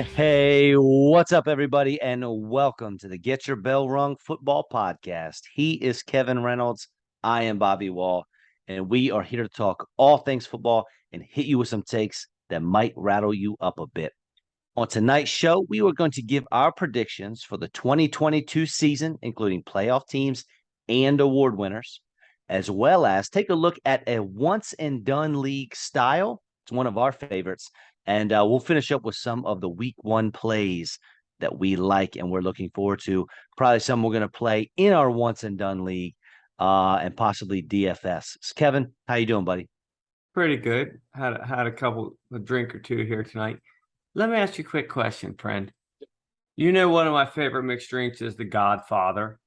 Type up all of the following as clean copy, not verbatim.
Hey, what's up, everybody, and welcome to the Get Your Bell Rung Football Podcast. He is Kevin Reynolds. I am Bobby Wall, and we are here to talk all things football and hit you with some takes that might rattle you up a bit. On tonight's show, we are going to give our predictions for the 2022 season, including playoff teams and award winners, as well as take a look at a once-and-done league style. It's one of our favorites. And we'll finish up with some of the week one plays that we like and we're looking forward to. Probably some we're going to play in our once and done league and possibly DFS. So Kevin, how you doing, buddy? Pretty good. Had a drink or two here tonight. Let me ask you a quick question, friend. You know, one of my favorite mixed drinks is the Godfather,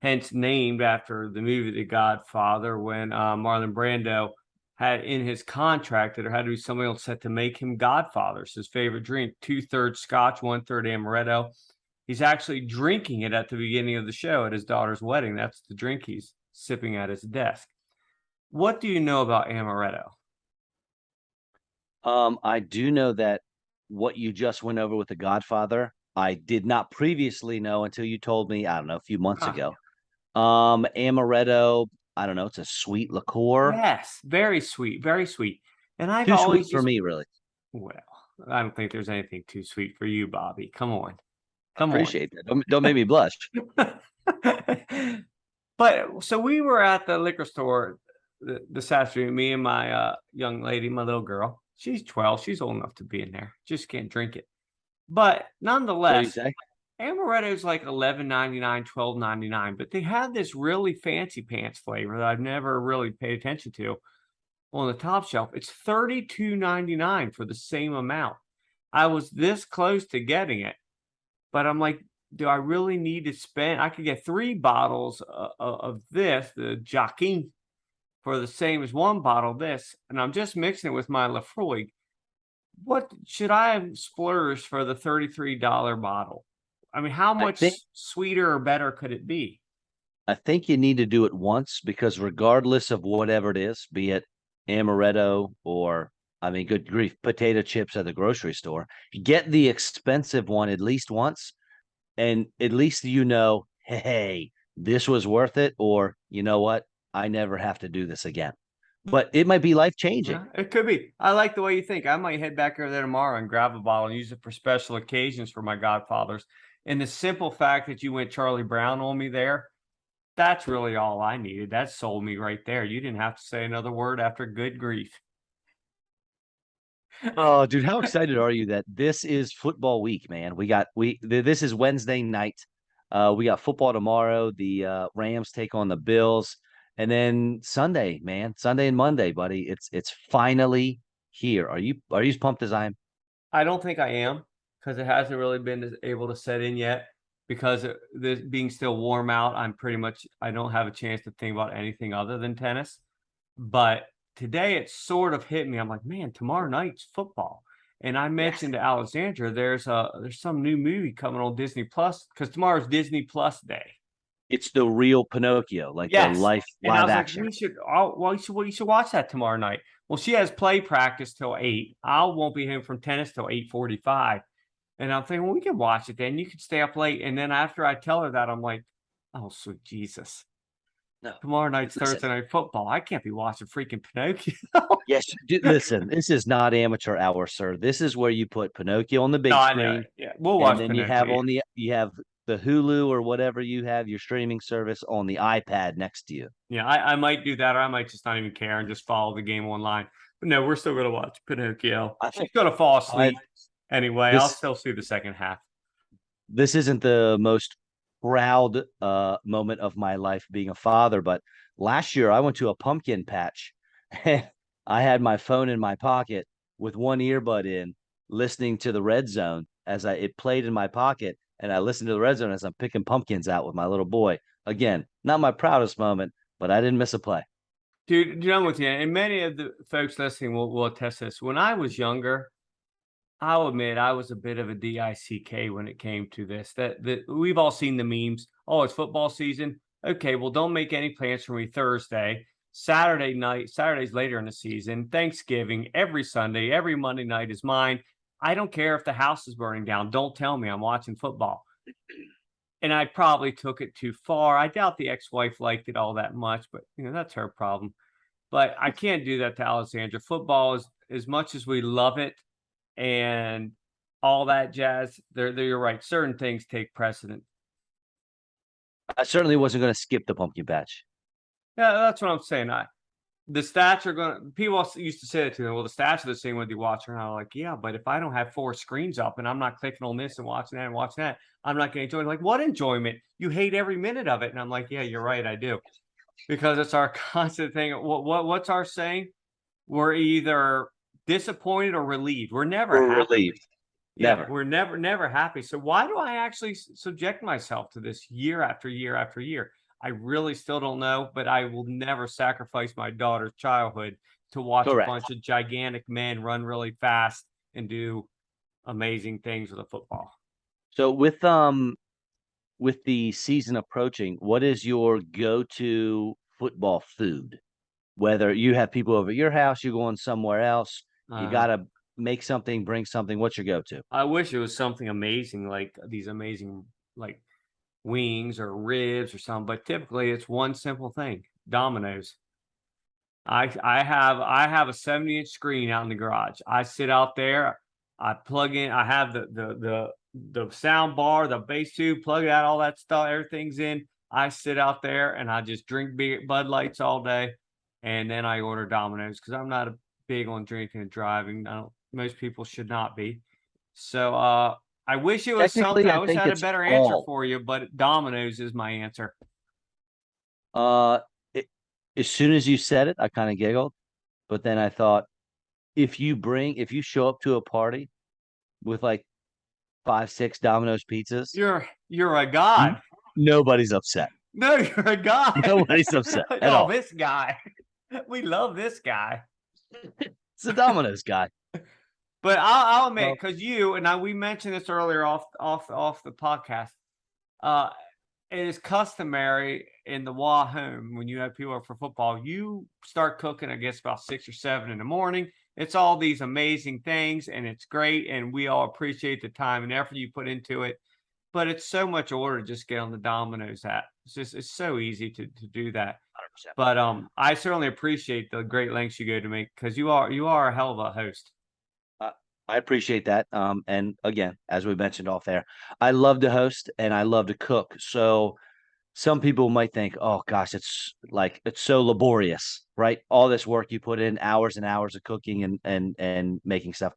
hence named after the movie The Godfather, when Marlon Brando had in his contract that there had to be somebody else set to make him Godfather. It's his favorite drink, 2/3 Scotch, 1/3 Amaretto. He's actually drinking it at the beginning of the show at his daughter's wedding. That's the drink he's sipping at his desk. What do you know about Amaretto? I do know that what you just went over with The Godfather, I did not previously know until you told me, I don't know, a few months ago. Amaretto, I don't know, it's a sweet liqueur. Yes, very sweet, very sweet. And I've Too always sweet for me, really. well, I don't think there's anything too sweet for you, Bobby. Come on. I appreciate that. Don't make me blush. But so we were at the liquor store this afternoon, me and my young lady, my little girl. She's 12. She's old enough to be in there. Just can't drink it. But What do you nonetheless, say? Amaretto is like $11.99, $12.99, but they have this really fancy pants flavor that I've never really paid attention to on the top shelf. It's $32.99 for the same amount. I was this close to getting it, but I'm like, do I really need to spend? I could get 3 bottles of this, the Jacquin, for the same as 1 bottle of this, and I'm just mixing it with my Lafroig. What should I have splurged for the $33 bottle? I mean, how I much think sweeter or better could it be? I think you need to do it once because regardless of whatever it is, be it amaretto or I mean, good grief, potato chips at the grocery store, get the expensive one at least once, and at least you know, hey, this was worth it, or you know what, I never have to do this again. But it might be life changing. Yeah, it could be. I like the way you think. I might head back over there tomorrow and grab a bottle and use it for special occasions for my godfathers. And the simple fact that you went Charlie Brown on me there, that's really all I needed. That sold me right there. You didn't have to say another word after good grief. Oh, dude, how excited are you that this is football week, man? This is Wednesday night. We got football tomorrow. The Rams take on the Bills, and then Sunday, man, Sunday and Monday, buddy. It's finally here. Are you as pumped as I am? I don't think I am because it hasn't really been able to set in yet. Because this being still warm out, I don't have a chance to think about anything other than tennis. But today it sort of hit me. I'm like, man, tomorrow night's football. And I Yes. mentioned to Alexandra, there's some new movie coming on Disney Plus because tomorrow's Disney Plus day. It's the real Pinocchio, like the Yes. life And I live was like, action. you should watch that tomorrow night. Well, she has play practice till 8. I won't be home from tennis till 8:45. And I'm thinking, well, we can watch it then. You can stay up late. And then after I tell her that, I'm like, oh, sweet Jesus. No, Tomorrow night's listen. Thursday night football. I can't be watching freaking Pinocchio. Yes, listen. This is not amateur hour, sir. This is where you put Pinocchio on the No, big I know. screen, Yeah, we'll and watch then Pinocchio. you have the Hulu or whatever you have your streaming service on the iPad next to you. Yeah, I might do that, or I might just not even care and just follow the game online. But no, we're still going to watch Pinocchio. I She's think going to fall I asleep anyway. I'll this still see the second half. this isn't the most proud moment of my life being a father, but last year I went to a pumpkin patch. And I had my phone in my pocket with one earbud in, listening to the red zone as it played in my pocket, and I listened to the red zone as I'm picking pumpkins out with my little boy. Again, not my proudest moment, but I didn't miss a play. Dude, I'm with you. And many of the folks listening will attest this. When I was younger, I'll admit I was a bit of a DICK when it came to this. That we've all seen the memes. Oh, it's football season. Okay, well, don't make any plans for me Thursday. Saturday night, Saturdays later in the season, Thanksgiving, every Sunday, every Monday night is mine. I don't care if the house is burning down. Don't tell me I'm watching football. And I probably took it too far. I doubt the ex-wife liked it all that much, but that's her problem. But I can't do that to Alexandra. Football is, as much as we love it and all that jazz, you're right. Certain things take precedent. I certainly wasn't going to skip the pumpkin patch. Yeah, that's what I'm saying. The stats are going to, people used to say it to me, well, the stats are the same whether you watch or not. I'm like, yeah, but if I don't have 4 screens up and I'm not clicking on this and watching that and watching that, I'm not going to enjoy it. Like, what enjoyment? You hate every minute of it. And I'm like, yeah, you're right. I do. Because it's our constant thing. What's our saying? We're either disappointed or relieved. We're never We're happy. relieved. Yeah, Never. we're never happy. So why do I actually subject myself to this year after year after year? I really still don't know, but I will never sacrifice my daughter's childhood to watch a Correct. bunch of gigantic men run really fast and do amazing things with a football. So with the season approaching, what is your go-to football food? Whether you have people over at your house, you're going somewhere else, you Uh, got to make something, bring something. What's your go-to? I wish it was something amazing like these amazing like wings or ribs or something, but typically it's one simple thing: Domino's. I have a 70-inch screen out in the garage. I sit out there, I plug in, I have the sound bar, the bass tube, plug it out, all that stuff, everything's in. I sit out there and I just drink Bud Lights all day, and then I order Domino's because I'm not a big on drinking and driving. I don't, most people should not be. So I wish it was something. Technically, I I wish I think had a it's better answer all. for you, but Domino's is my answer. Uh, it, as soon as you said it, I kind of giggled, but then I thought, if you show up to a party with like 5, 6 Domino's pizzas, You're a n- god. nobody's upset. No, you're a god. Nobody's upset at Oh, all. this guy. We love this guy. It's the Domino's guy. But I'll admit, Well, because you and I, we mentioned this earlier off the podcast. Uh, it is customary in the Wah home when you have people up for football. You start cooking, I guess, about 6 or 7 in the morning. It's all these amazing things, and it's great, and we all appreciate the time and effort you put into it. But it's so much order to just get on the Domino's app. It's so easy to do that. 100%. But I certainly appreciate the great lengths you go to make because you are a hell of a host. Uh, I appreciate that. And again, as we mentioned off there, I love to host and I love to cook. So some people might think, oh gosh, it's so laborious, right? All this work you put in, hours and hours of cooking and making stuff.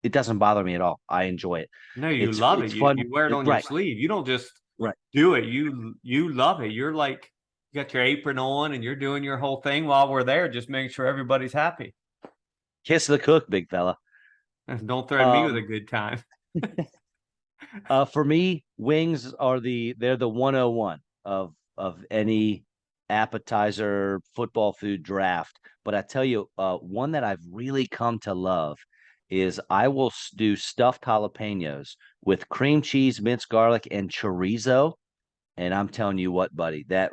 It doesn't bother me at all. I enjoy it. No, you It's love it. it's You fun. you wear it on your Right, sleeve. You don't just right. do it. You love it. You're like you got your apron on and you're doing your whole thing while we're there, just making sure everybody's happy. Kiss the cook, big fella. And don't threaten me with a Um, good time. for me, wings are they're the 101 of any appetizer football food draft. But I tell you, one that I've really come to love is I will do stuffed jalapenos with cream cheese, minced garlic, and chorizo. And I'm telling you what, buddy, that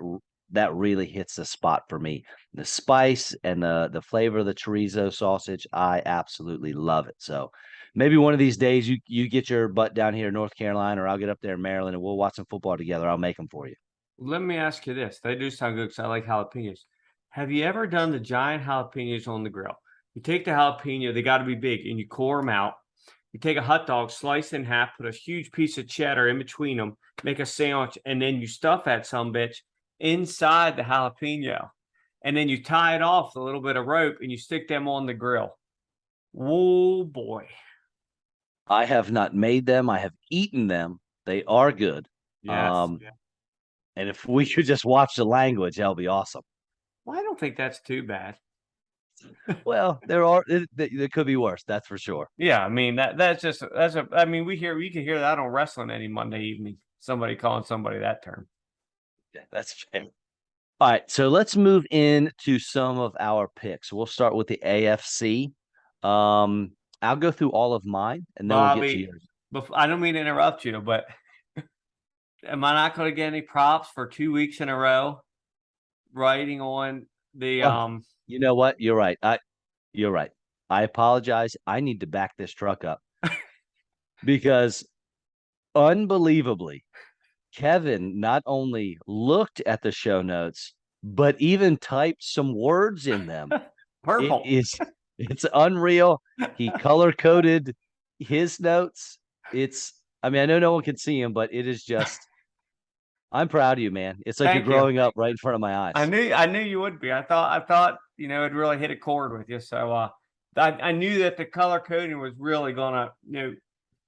really hits the spot for me. The spice and the flavor of the chorizo sausage, I absolutely love it. So maybe one of these days you get your butt down here in North Carolina, or I'll get up there in Maryland and we'll watch some football together. I'll make them for you. Let me ask you this. They do sound good because I like jalapenos. Have you ever done the giant jalapenos on the grill? You take the jalapeno, they got to be big, and you core them out. You take a hot dog, slice it in half, put a huge piece of cheddar in between them, make a sandwich, and then you stuff that some bitch inside the jalapeno. And then you tie it off with a little bit of rope and you stick them on the grill. Oh boy. I have not made them. I have eaten them. They are good. Yes. Um, and if we could just watch the language, that'll be awesome. Well, I don't think that's too bad. Well, there could be worse. That's for sure. Yeah, I mean that's a I mean we can hear that on wrestling any Monday evening. Somebody calling somebody that term. Yeah, that's fair. All right, so let's move into some of our picks. We'll start with the AFC. I'll go through all of mine, and then we'll get to Bobby, yours. I don't mean to interrupt you, but am I not going to get any props for 2 weeks in a row writing on the Oh, you know what? You're right. You're right. I apologize. I need to back this truck up. because unbelievably, Kevin not only looked at the show notes, but even typed some words in them. It Purple. is it's unreal. He color coded his notes. I mean, I know no one can see him, but it is just I'm proud of you, man. It's like you're Thank you. growing up right in front of my eyes. I knew you would be. I thought, it really hit a chord with you. So I knew that the color coding was really gonna,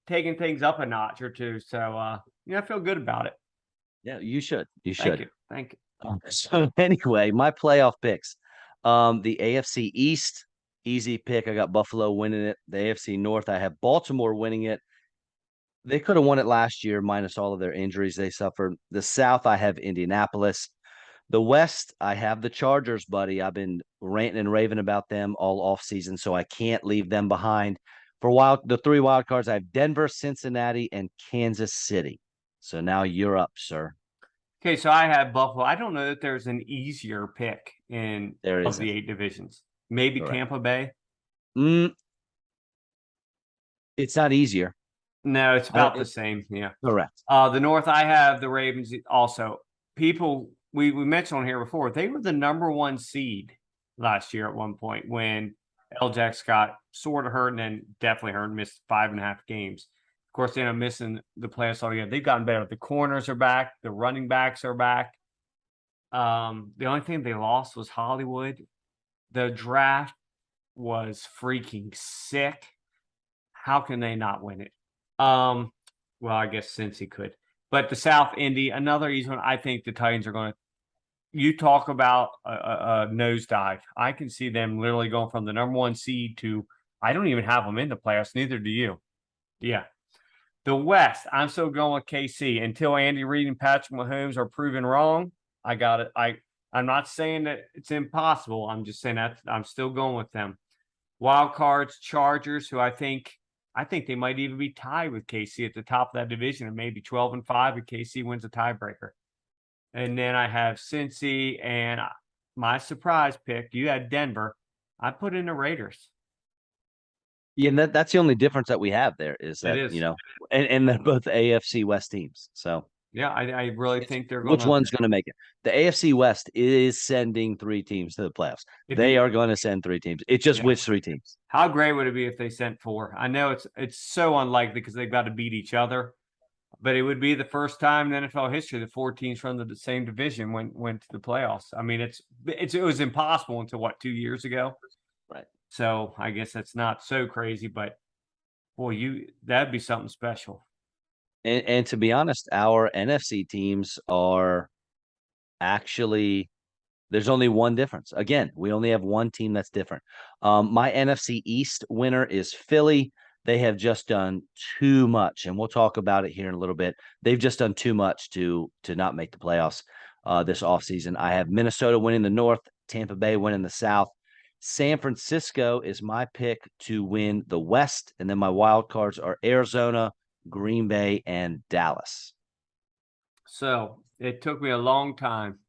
taking things up a notch or two. So I feel good about it. Yeah, you should. You Thank should. you. Thank you. So anyway, my playoff picks. The AFC East, easy pick. I got Buffalo winning it. The AFC North, I have Baltimore winning it. They could have won it last year, minus all of their injuries they suffered. The South, I have Indianapolis. The West, I have the Chargers, buddy. I've been ranting and raving about them all off season, so I can't leave them behind. For the three wild cards, I have Denver, Cincinnati, and Kansas City. So now you're up, sir. Okay, so I have Buffalo. I don't know that there's an easier pick There of isn't. the 8 divisions. Maybe Correct. Tampa Bay. Mm, it's not easier. No, it's I don't. about the same. Yeah. Correct. The North, I have the Ravens. Also, people we mentioned on here before, they were the number 1 seed last year at one point when Jax got sort of hurt and then definitely hurt, missed 5.5 games. Of course, they ended up missing the playoffs altogether. They've gotten better. The corners are back. The running backs are back. The only thing they lost was Hollywood. The draft was freaking sick. How can they not win it? Well, I guess since he could. But the South Indy, another easy one. I think the Titans are going to. You talk about a nosedive. I can see them literally going from the number 1 seed to. I don't even have them in the playoffs. Neither do you. Yeah. The West, I'm still going with KC until Andy Reid and Patrick Mahomes are proven wrong. I got it. I'm not saying that it's impossible. I'm just saying that I'm still going with them. Wild cards, Chargers, who I think they might even be tied with KC at the top of that division, and maybe 12-5 if KC wins a tiebreaker. And then I have Cincy, and my surprise pick. You had Denver. I put in the Raiders. Yeah, and that's the only difference that we have there is It that, is. and they're both AFC West teams. So Yeah, I really think they're which gonna. one's going to make it? The AFC West is sending 3 teams to the playoffs. It'd They be are going to send 3 teams. It's just yeah. which 3 teams. How great would it be if they sent 4? I know it's so unlikely because they've got to beat each other, but it would be the first time in NFL history that 4 teams from the same division went to the playoffs. I mean, it was impossible until 2 years ago. Right. So I guess that's not so crazy, but boy, that'd be something special. And to be honest, our NFC teams are actually there's only one difference. Again, we only have one team that's different. My NFC East winner is Philly. They have just done too much, and we'll talk about it here in a little bit. They've just done too much to not make the playoffs this offseason. I have Minnesota winning the North, Tampa Bay winning the South. San Francisco is my pick to win the West, and then my wild cards are Arizona, Green Bay, and Dallas. So it took me a long time,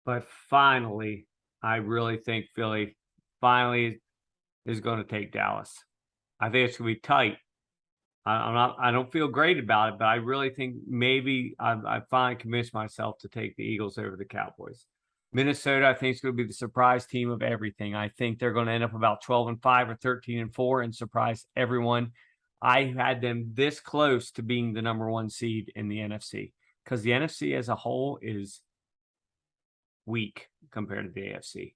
but finally, I really think Philly finally is going to take Dallas. I think it's going to be tight. I don't feel great about it, but I really think maybe I finally convinced myself to take the Eagles over the Cowboys. Minnesota, I think, is going to be the surprise team of everything. I think they're going to end up about 12-5 or 13-4 and surprise everyone. I had them this close to being the number 1 seed in the NFC because the NFC as a whole is weak compared to the AFC.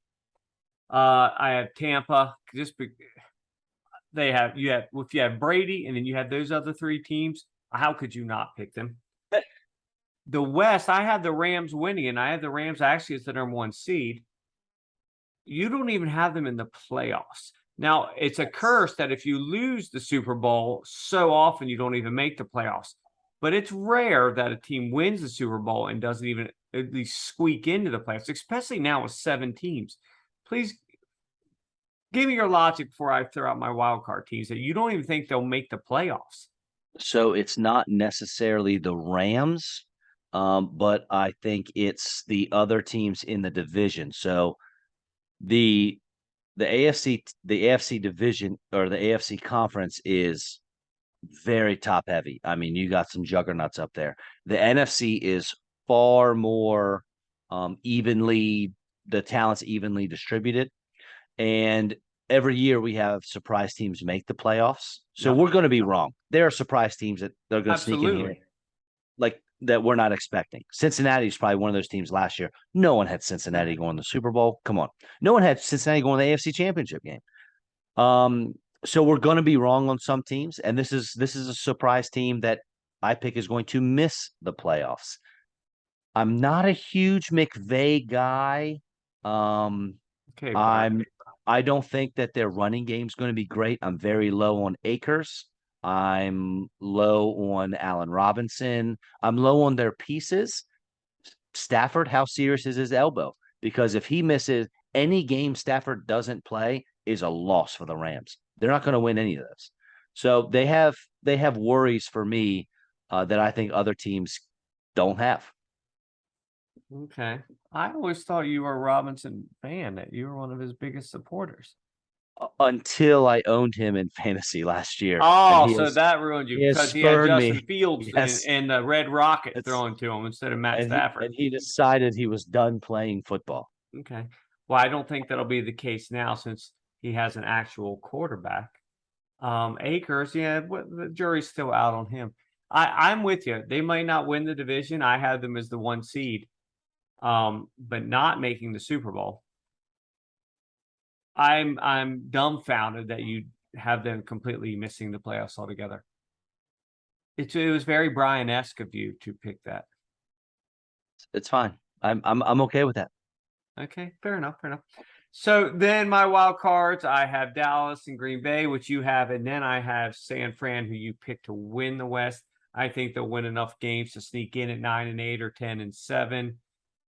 I have Tampa just if you have Brady and then you have those other 3 teams, how could you not pick them? The West, I have the Rams winning, and I have the Rams actually as the number 1 seed. You don't even have them in the playoffs. Now, it's a curse that if you lose the Super Bowl so often, you don't even make the playoffs. But it's rare that a team wins the Super Bowl and doesn't even at least squeak into the playoffs, especially now with 7 teams. Please give me your logic before I throw out my wild card teams that you don't even think they'll make the playoffs. So it's not necessarily the Rams, but I think it's the other teams in the division. So the AFC division or the AFC conference is very top heavy. I mean, you got some juggernauts up there. The NFC is far more evenly, the talent's evenly distributed. And every year we have surprise teams make the playoffs. So Yep. we're going to be wrong. There are surprise teams that they're going to sneak in here Absolutely. like that we're not expecting. Cincinnati is probably one of those teams last year. No one had Cincinnati going to the Super Bowl. Come on. No one had Cincinnati going to the AFC Championship game. Um, so we're going to be wrong on some teams, and this is a surprise team that I pick is going to miss the playoffs. I'm not a huge McVay guy. Um, Okay, Bob. I'm I don't think that their running game is going to be great. I'm very low on Akers. I'm low on Allen Robinson. I'm low on their pieces. Stafford, how serious is his elbow? Because if he misses any game Stafford doesn't play is a loss for the Rams. They're not going to win any of those. So they have worries for me that I think other teams don't have. Okay. I always thought you were a Robinson fan, that you were one of his biggest supporters. Until I owned him in fantasy last year, and Oh, so that ruined you he has because he had spurred Justin me. Fields Yes, and the Red Rocket it's thrown to him instead of Matt and he Stafford. and he decided he was done playing football. Okay. Well, I don't think that'll be the case now since he has an actual quarterback. Akers, yeah, the jury's still out on him. I'm with you. They might not win the division. I had them as the 1 seed, but not making the Super Bowl. I'm dumbfounded that you have them completely missing the playoffs altogether. It was very Brian-esque of you to pick that. It's fine. I'm okay with that. Okay, fair enough, fair enough. So then my wild cards, I have Dallas and Green Bay, which you have, and then I have San Fran, who you picked to win the West. I think they'll win enough games to sneak in at 9-8 or 10-7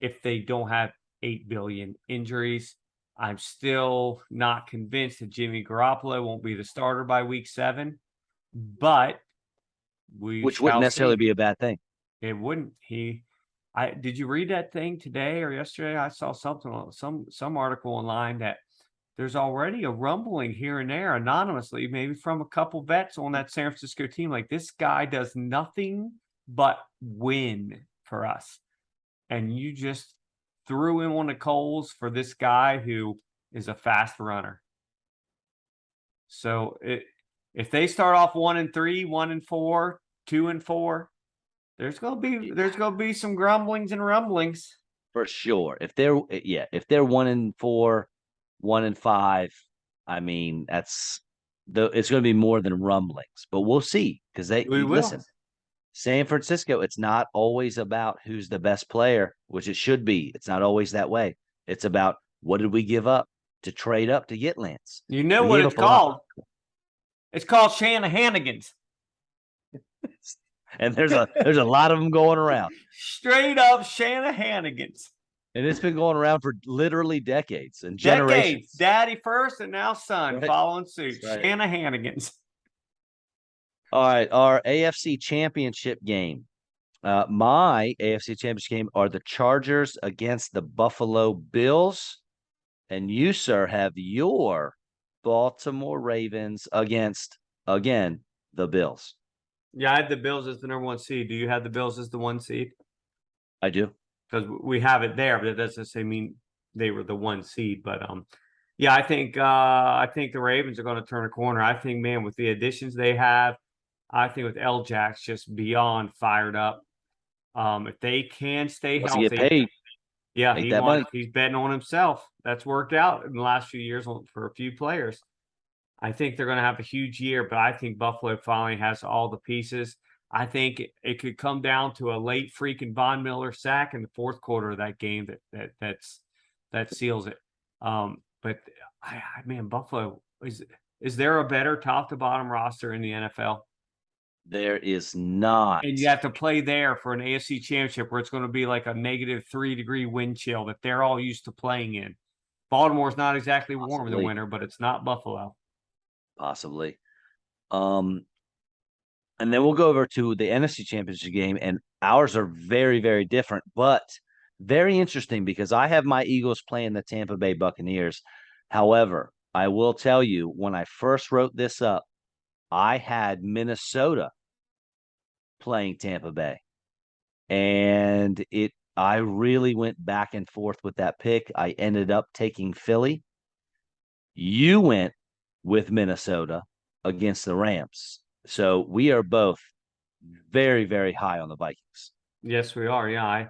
if they don't have 8 billion injuries. I'm still not convinced that Jimmy Garoppolo won't be the starter by week 7, but we Which wouldn't shall necessarily see. be a bad thing. It wouldn't. I did you read that thing today or yesterday? I saw something on some article online that there's already a rumbling here and there anonymously, maybe from a couple vets on that San Francisco team. Like, this guy does nothing but win for us. And you just threw him on the coals for this guy who is a fast runner. So if they start off 1-3, 1-4, 2-4, there's gonna be some grumblings and rumblings. For sure. If they're 1-4, 1-5, I mean, it's going to be more than rumblings, but we'll see because We will. listen, San Francisco, it's not always about who's the best player, which it should be. It's not always that way. It's about what did we give up to trade up to get Lance? You know We what gave it's up a lot. called? It's called Shanahanigans. And there's a lot of them going around. Straight up Shanahanigans. And it's been going around for literally decades and Decades. generations. Daddy first and now son Right. following suit. Right. Shanahanigans. All right, our AFC Championship game. My AFC Championship game are the Chargers against the Buffalo Bills, and you, sir, have your Baltimore Ravens against again the Bills. Yeah, I had the Bills as the number 1 seed. Do you have the Bills as the 1 seed? I do. Because we have it there, but it doesn't say mean they were the 1 seed. But yeah, I think the Ravens are going to turn a corner. I think, man, with the additions they have, I think with L. Jack's just beyond fired up. If they can stay Once you get healthy, paid, yeah, make that money. he's betting on himself. That's worked out in the last few years for a few players. I think they're going to have a huge year, but I think Buffalo finally has all the pieces. I think it could come down to a late freaking Von Miller sack in the 4th quarter of that game that seals it. But man, Buffalo is there a better top to bottom roster in the NFL? There is not. And you have to play there for an AFC championship where it's going to be like a -3-degree wind chill that they're all used to playing in. Baltimore's not exactly warm in the winter, but it's not Buffalo. Possibly. And then we'll go over to the NFC Championship game, and ours are very, very different, but very interesting because I have my Eagles playing the Tampa Bay Buccaneers. However, I will tell you, when I first wrote this up, I had Minnesota playing Tampa Bay. And I really went back and forth with that pick. I ended up taking Philly. You went with Minnesota against the Rams. So we are both very, very high on the Vikings. Yes, we are. Yeah,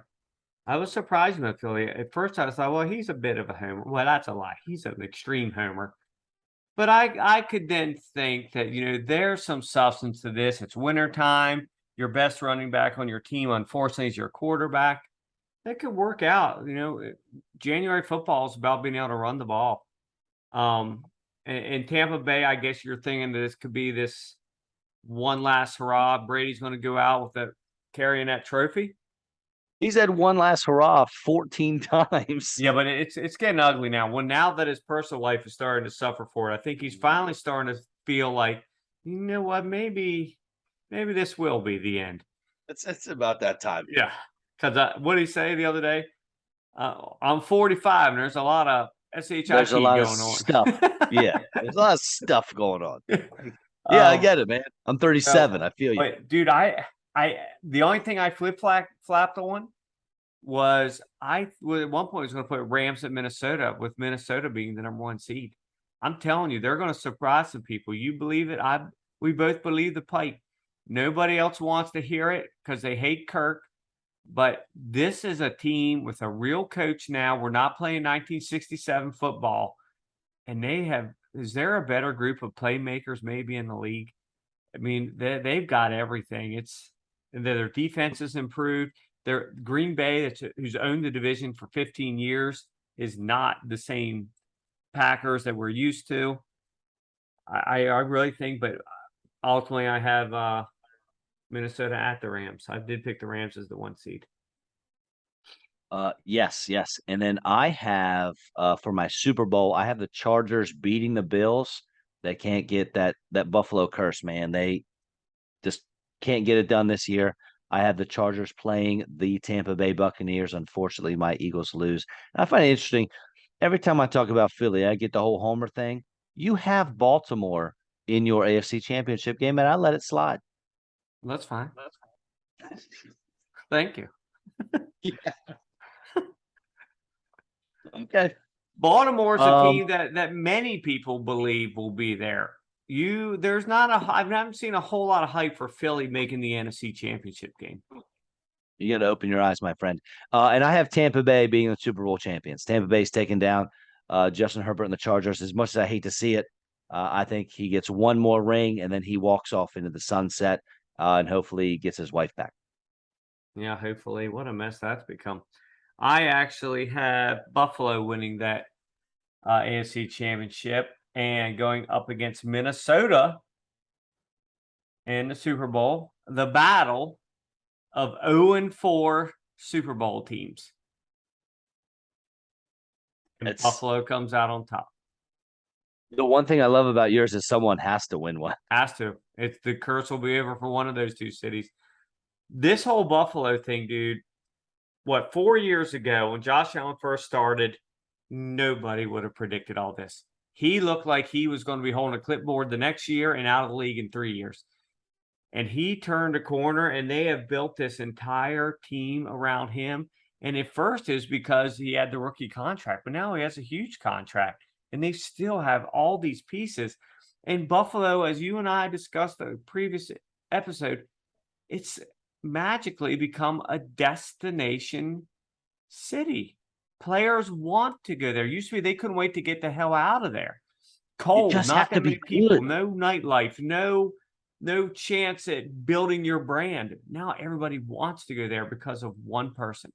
I was surprised with Philly. At first, I thought, well, he's a bit of a homer. Well, that's a lie. He's an extreme homer. But I could then think that, there's some substance to this. It's wintertime. Your best running back on your team, unfortunately, is your quarterback. That could work out. January football is about being able to run the ball. In Tampa Bay, I guess you're thinking that this could be this one last hurrah. Brady's going to go out with carrying that trophy. He's had one last hurrah 14 times. Yeah, but it's getting ugly now. Well, now that his personal life is starting to suffer for it, I think he's finally starting to feel like, you know what, maybe this will be the end. It's about that time. Yeah, because what did he say the other day? I'm 45, and there's a lot of shit There's a lot going of on. stuff. Yeah, there's a lot of stuff going on. Yeah, I get it, man. I'm 37. I feel you. Wait, dude, the only thing I flapped on was at one point I was going to put Rams at Minnesota, with Minnesota being the number 1 seed. I'm telling you, they're going to surprise some people. You believe it? We both believe the pipe. Nobody else wants to hear it because they hate Kirk. But this is a team with a real coach now. We're not playing 1967 football. And is there a better group of playmakers maybe in the league? I mean, they've got everything. Their defense is improved. Their Green Bay, who's owned the division for 15 years, is not the same Packers that we're used to. I really think, but ultimately I have Minnesota at the Rams. I did pick the Rams as the 1 seed. Yes. And then I have for my Super Bowl, I have the Chargers beating the Bills. They can't get that Buffalo curse, man. They just can't get it done this year. I have the Chargers playing the Tampa Bay Buccaneers. Unfortunately, my Eagles lose. And I find it interesting. Every time I talk about Philly, I get the whole homer thing. You have Baltimore in your AFC Championship game, and I let it slide. That's fine. Thank you. Yeah. Okay. Baltimore's a team that many people believe will be there. I haven't seen a whole lot of hype for Philly making the NFC Championship game. You got to open your eyes, my friend. And I have Tampa Bay being the Super Bowl champions. Tampa Bay's taking down Justin Herbert and the Chargers. As much as I hate to see it, I think he gets one more ring and then he walks off into the sunset and hopefully gets his wife back. Yeah, hopefully. What a mess that's become. I actually have Buffalo winning that AFC Championship and going up against Minnesota in the Super Bowl. The battle of 0-4 Super Bowl teams. And Buffalo comes out on top. The one thing I love about yours is someone has to win one. Has to. It's the curse will be over for one of those two cities. This whole Buffalo thing, dude, 4 years ago when Josh Allen first started, nobody would have predicted all this. He looked like he was going to be holding a clipboard the next year and out of the league in 3 years. And he turned a corner, and they have built this entire team around him. And at first it was because he had the rookie contract, but now he has a huge contract, and they still have all these pieces. And Buffalo, as you and I discussed the previous episode, it's magically become a destination city. Players want to go there. Used to be they couldn't wait to get the hell out of there. Cold, not that many people, no nightlife, no chance at building your brand. Now everybody wants to go there because of one person.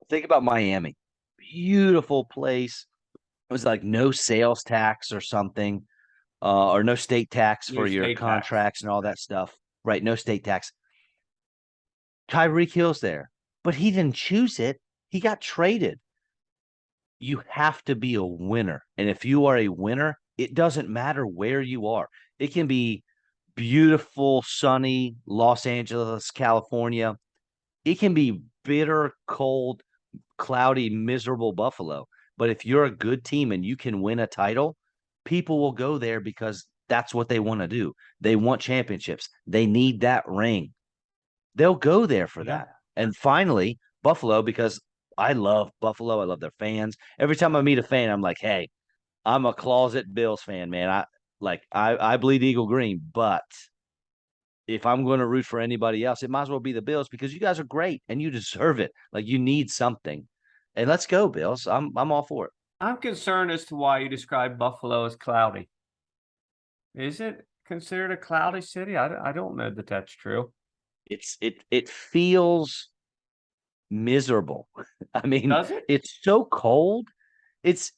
Think about Miami. Beautiful place. It was like no sales tax or something, or no state tax for your contracts and all that stuff. Right, no state tax. Tyreek Hill's there, but he didn't choose it. He got traded. You have to be a winner. And if you are a winner, it doesn't matter where you are. It can be beautiful, sunny Los Angeles, California. It can be bitter, cold, cloudy, miserable Buffalo. But if you're a good team and you can win a title, people will go there because that's what they want to do. They want championships. They need that ring. They'll go there for Yeah. that. And finally, Buffalo, because I love Buffalo. I love their fans. Every time I meet a fan, I'm like, hey, I'm a closet Bills fan, man. I bleed eagle green, but if I'm going to root for anybody else, it might as well be the Bills because you guys are great and you deserve it. Like you need something. And let's go, Bills. I'm all for it. I'm concerned as to why you describe Buffalo as cloudy. Is it considered a cloudy city? I don't know that that's true. It feels miserable. I mean, Does it? it's so cold. It's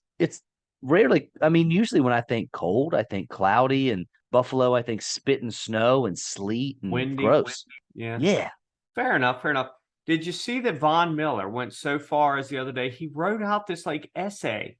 rarely, I mean, usually when I think cold, I think cloudy, and Buffalo, I think spit and snow and sleet and Windy? gross. Yeah. Yeah. Fair enough. Fair enough. Did you see that Von Miller went so far as the other day? He wrote out this like essay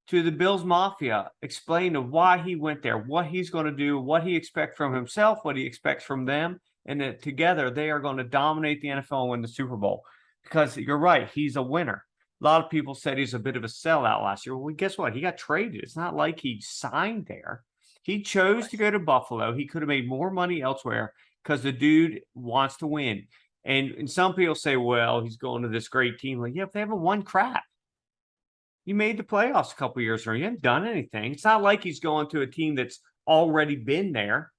to the Bills Mafia, explaining why he went there, what he's going to do, what he expects from himself, what he expects from them, and that together they are going to dominate the NFL and win the Super Bowl. Because you're right, he's a winner. A lot of people said he's a bit of a sellout last year. Well, guess what? He got traded. It's not like he signed there. He chose to go to Buffalo. He could have made more money elsewhere because the dude wants to win. And some people say, well, he's going to this great team. Like, yeah, if they haven't won crap. You made the playoffs a couple years ago. You haven't done anything. It's not like he's going to a team that's already been there.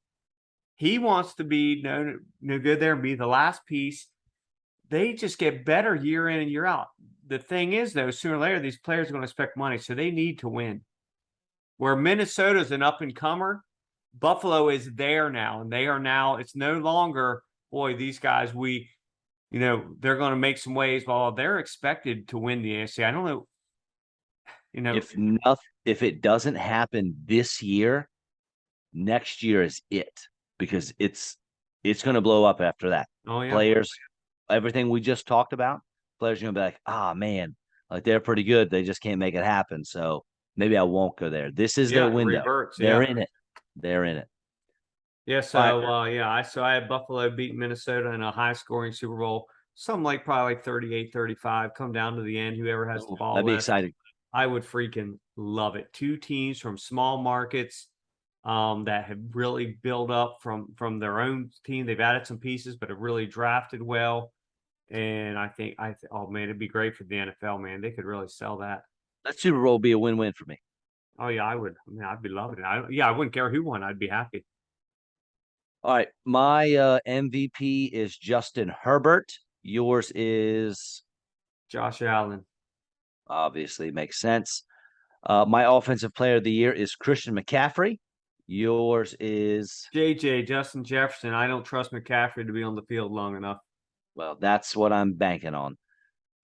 He wants to be no good there and be the last piece. They just get better year in and year out. The thing is, though, sooner or later, these players are going to expect money, so they need to win. Where Minnesota's an up-and-comer, Buffalo is there now, and they are now, it's no longer, boy, these guys, they're going to make some waves. Well, they're expected to win the AFC. I don't know. If it doesn't happen this year, next year is it because it's going to blow up after that. Oh, yeah. Players, everything we just talked about, players are going to be like, ah, man, like they're pretty good. They just can't make it happen. So maybe I won't go there. This is their window. Reverts, they're in it. They're in it. Yeah, so I had Buffalo beat Minnesota in a high scoring Super Bowl, something like probably like 38-35, come down to the end, whoever has the ball That'd be left. exciting. I would freaking love it. Two teams from small markets that have really built up from their own team. They've added some pieces, but have really drafted well. And oh man, it'd be great for the NFL, man. They could really sell that. That Super Bowl would be a win-win for me. Oh yeah, I would. I mean, I'd be loving it. I wouldn't care who won. I'd be happy. All right, my MVP is Justin Herbert. Yours is Josh Allen. obviously makes sense. My offensive player of the year is Christian McCaffrey. Yours is JJ, Justin Jefferson. I don't trust McCaffrey to be on the field long enough. well, that's what I'm banking on.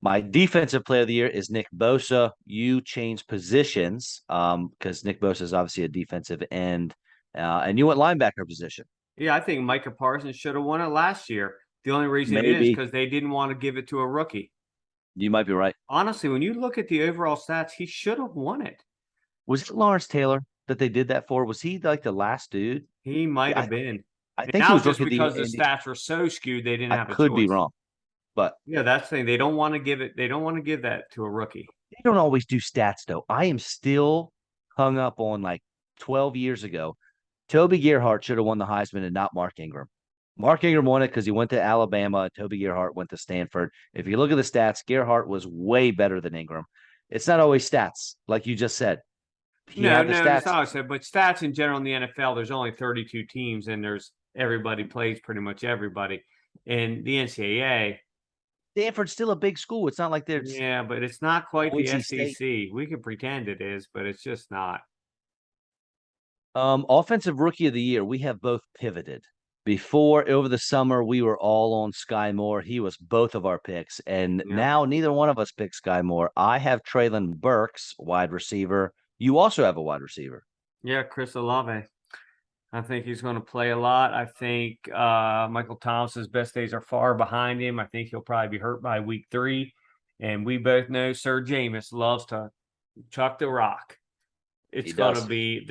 My defensive player of the year is Nick Bosa. You changed positions because Nick Bosa is obviously a defensive end, and you went linebacker position. Yeah, I think Micah Parsons should have won it last year. The only reason it is Maybe because they didn't want to give it to a rookie. you might be right. Honestly, when you look at the overall stats, he should have won it. Was it Lawrence Taylor that they did that for? Was he like the last dude? He might have been. I And think that he was was just rookie of because the stats were so skewed, they didn't I have a could be choice. wrong, but Yeah, that's the thing. They don't want to give it. They don't want to give that to a rookie. they don't always do stats though. I am still hung up on like 12 years ago. Toby Gerhart should have won the Heisman and not Mark Ingram. Mark Ingram won it because he went to Alabama. Toby Gerhart went to Stanford. If you look at the stats, Gerhart was way better than Ingram. It's not always stats, like you just said. He had the It's stats. not said, but stats in general in the NFL, there's only 32 teams, and there's everybody plays pretty much everybody. In the NCAA, Stanford's still a big school. It's not like there's but it's not quite the Boise SEC. State. We can pretend it is, but it's just not. Offensive rookie of the year, we have both pivoted. Before, over the summer, we were all on Sky Moore. He was both of our picks. And Yeah. now neither one of us picked Sky Moore. I have Traylon Burks, wide receiver. You also have a wide receiver. Yeah, Chris Olave. I think he's going to play a lot. I think Michael Thomas's best days are far behind him. I think he'll probably be hurt by week 3. And we both know Sir Jameis loves to chuck the rock. It's going to be,